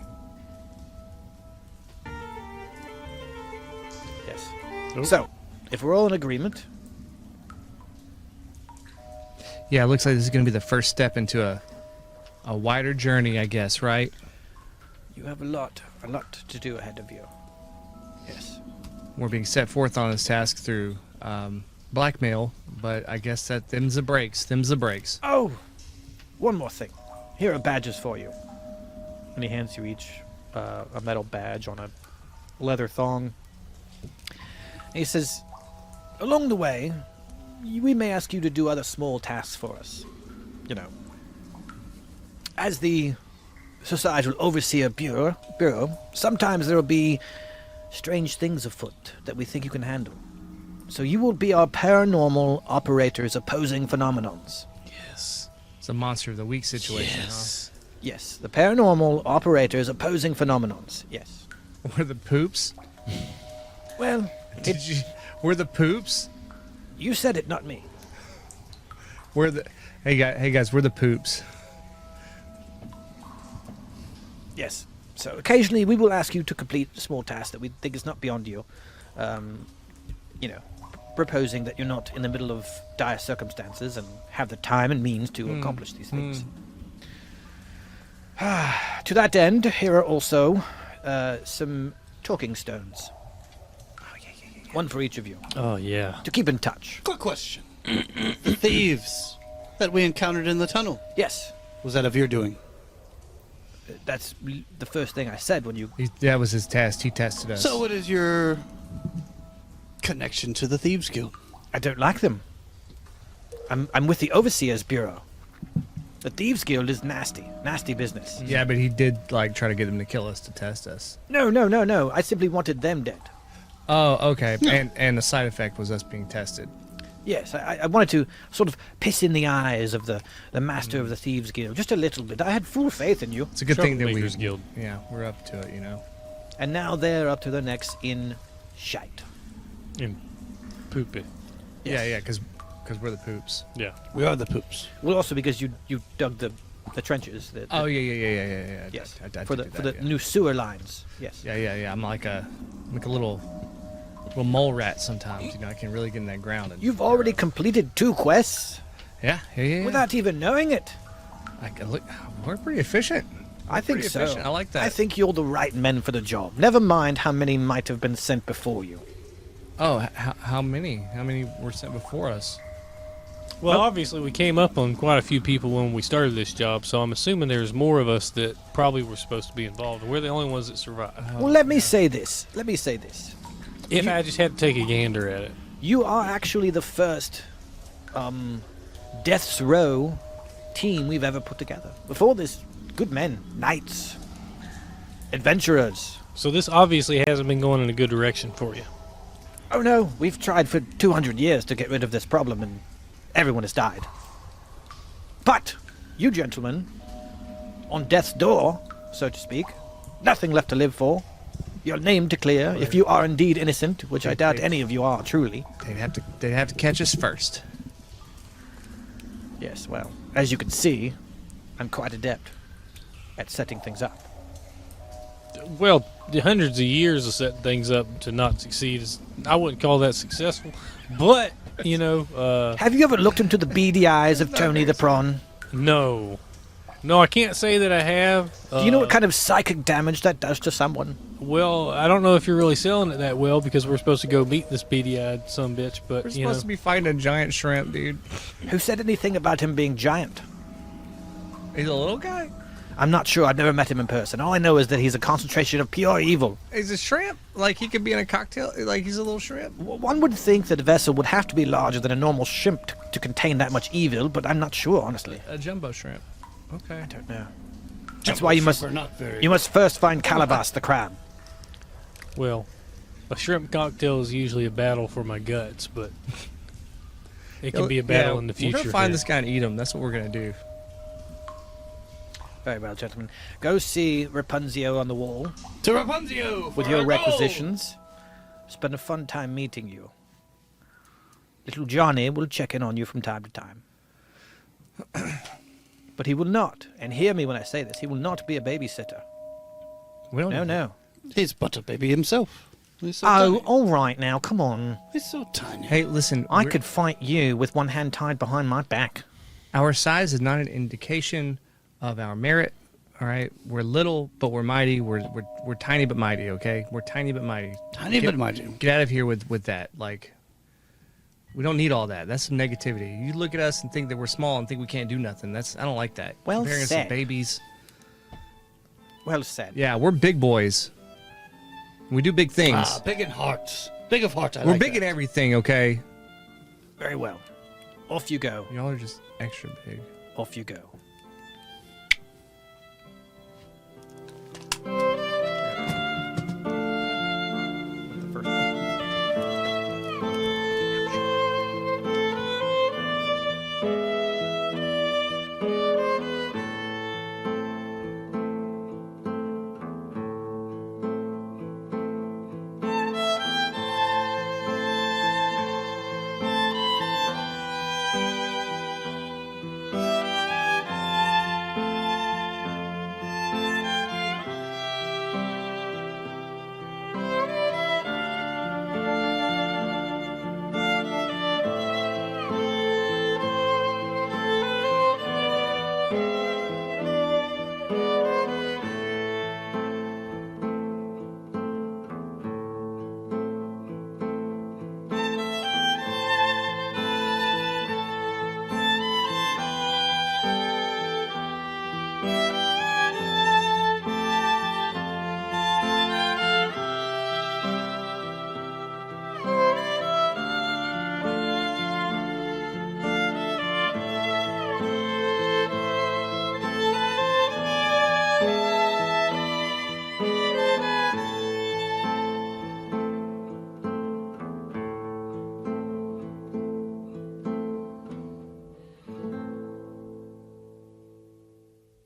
Yes. Nope. So, if we're all in agreement, Yeah, it looks like this is going to be the first step into a wider journey, I guess, right? you have a lot to do ahead of you. Yes. we're being set forth on this task through blackmail, but I guess that them's the breaks. Them's the breaks. Oh, one more thing. Here are badges for you. And he hands you each a metal badge on a leather thong. And he says, along the way, we may ask you to do other small tasks for us. You know, as the Societal Overseer Bureau, sometimes there will be strange things afoot that we think you can handle. So you will be our paranormal operators opposing phenomenons. Yes. It's a monster of the week situation, Yes. Yes, the paranormal operators opposing phenomenons. Yes. huh? We're the poops. Well, We're the poops. you said it, not me. We're the hey guys. We're the poops. Yes. So occasionally we will ask you to complete a small task that we think is not beyond you. You know, proposing that you're not in the middle of dire circumstances and have the time and means to accomplish these things. To that end, here are also some talking stones. One for each of you Oh, yeah. to keep in touch. Quick question. The thieves that we encountered in the tunnel, Yes, was that of your doing? that's the first thing I said when you. That was his test. He tested us. So what is your connection to the Thieves Guild? I don't like them. I'm with the Overseers Bureau. The Thieves Guild is nasty business. Yeah, but he did like try to get him to kill us to test us. No. I simply wanted them dead. Oh, okay. And the side effect was us being tested. Yes, I wanted to sort of piss in the eyes of the master of the Thieves Guild just a little bit. I had full faith in you, It's a good thing that we Troublemakers Guild. Yeah, we're up to it, you know. and now they're up to their necks in shite. And poop it. Yeah, because we're the poops. Yeah. We are the poops. Well, also because you dug the trenches. Oh yeah. Yes, I for did the yeah. new sewer lines. Yes. Yeah. I'm like a little mole rat sometimes. You know, I can really get in that ground. And You've already completed 2 quests yeah. without even knowing it. I can look. We're pretty efficient. I think Pretty so. efficient. I like that. I think you're the right men for the job. Never mind how many might have been sent before you. Oh, how many? How many were sent before us? Well, obviously, we came up on quite a few people when we started this job, so I'm assuming there's more of us that probably were supposed to be involved. We're the only ones that survived. Well, let me say this. If I just had to take a gander at it. You are actually the first Death's Row team we've ever put together. Before this, good men, knights, adventurers. So this obviously hasn't been going in a good direction for you. Oh no, we've tried for 200 years to get rid of this problem and everyone has died. But you gentlemen, on death's door, so to speak, nothing left to live for. Your name to clear, if you are indeed innocent, which I doubt any of you are truly. They'd have to catch us first. Yes, well, as you can see, I'm quite adept at setting things up. Well, the hundreds of years of setting things up to not succeed is, I wouldn't call that successful. But, you know, Have you ever looked into the beady eyes of Tony the Prawn? no. No, I can't say that I have. Do you know what kind of psychic damage that does to someone? Well, I don't know if you're really selling it that well because we're supposed to go meet this beady-eyed sumbitch, but, We're you know. supposed to be fighting a giant shrimp, dude. Who said anything about him being giant? He's a little guy. I'm not sure. I've never met him in person. All I know is that he's a concentration of pure evil. He's a shrimp. Like he could be in a cocktail. Like he's a little shrimp. One would think that a vessel would have to be larger than a normal shrimp to contain that much evil, but I'm not sure, honestly. A jumbo shrimp. Okay. I don't know. That's why you must Not very. first find Calabas the crab. Well, a shrimp cocktail is usually a battle for my guts, but it can be a battle in the future. We're gonna find here. this guy and eat him. That's what we're gonna do. Very well, gentlemen. Go see Rapunzio on the wall To Rapunzio! with for your our goal! requisitions. It's been a fun time meeting you. Little Johnny will check in on you from time to time. But he will not, and hear me when I say this, he will not be a babysitter. We don't No. He's but a baby himself. He's so Oh, tiny. all right now, come on. He's so tiny. Hey, listen. I could fight you with one hand tied behind my back. Our size is not an indication of our merit All right, we're little, but we're mighty. We're tiny but mighty. Okay, we're tiny but mighty. Tiny but mighty. Get out of here with that. Like, we don't need all that. That's some negativity. You look at us and think that we're small and think we can't do nothing. I don't like that. Well Comparing us said. to babies. Well said. Yeah, we're big boys. We do big things. Big in hearts. Big of heart. We're big in everything. Okay. Very well. Off you go. Y'all are just extra big. Off you go.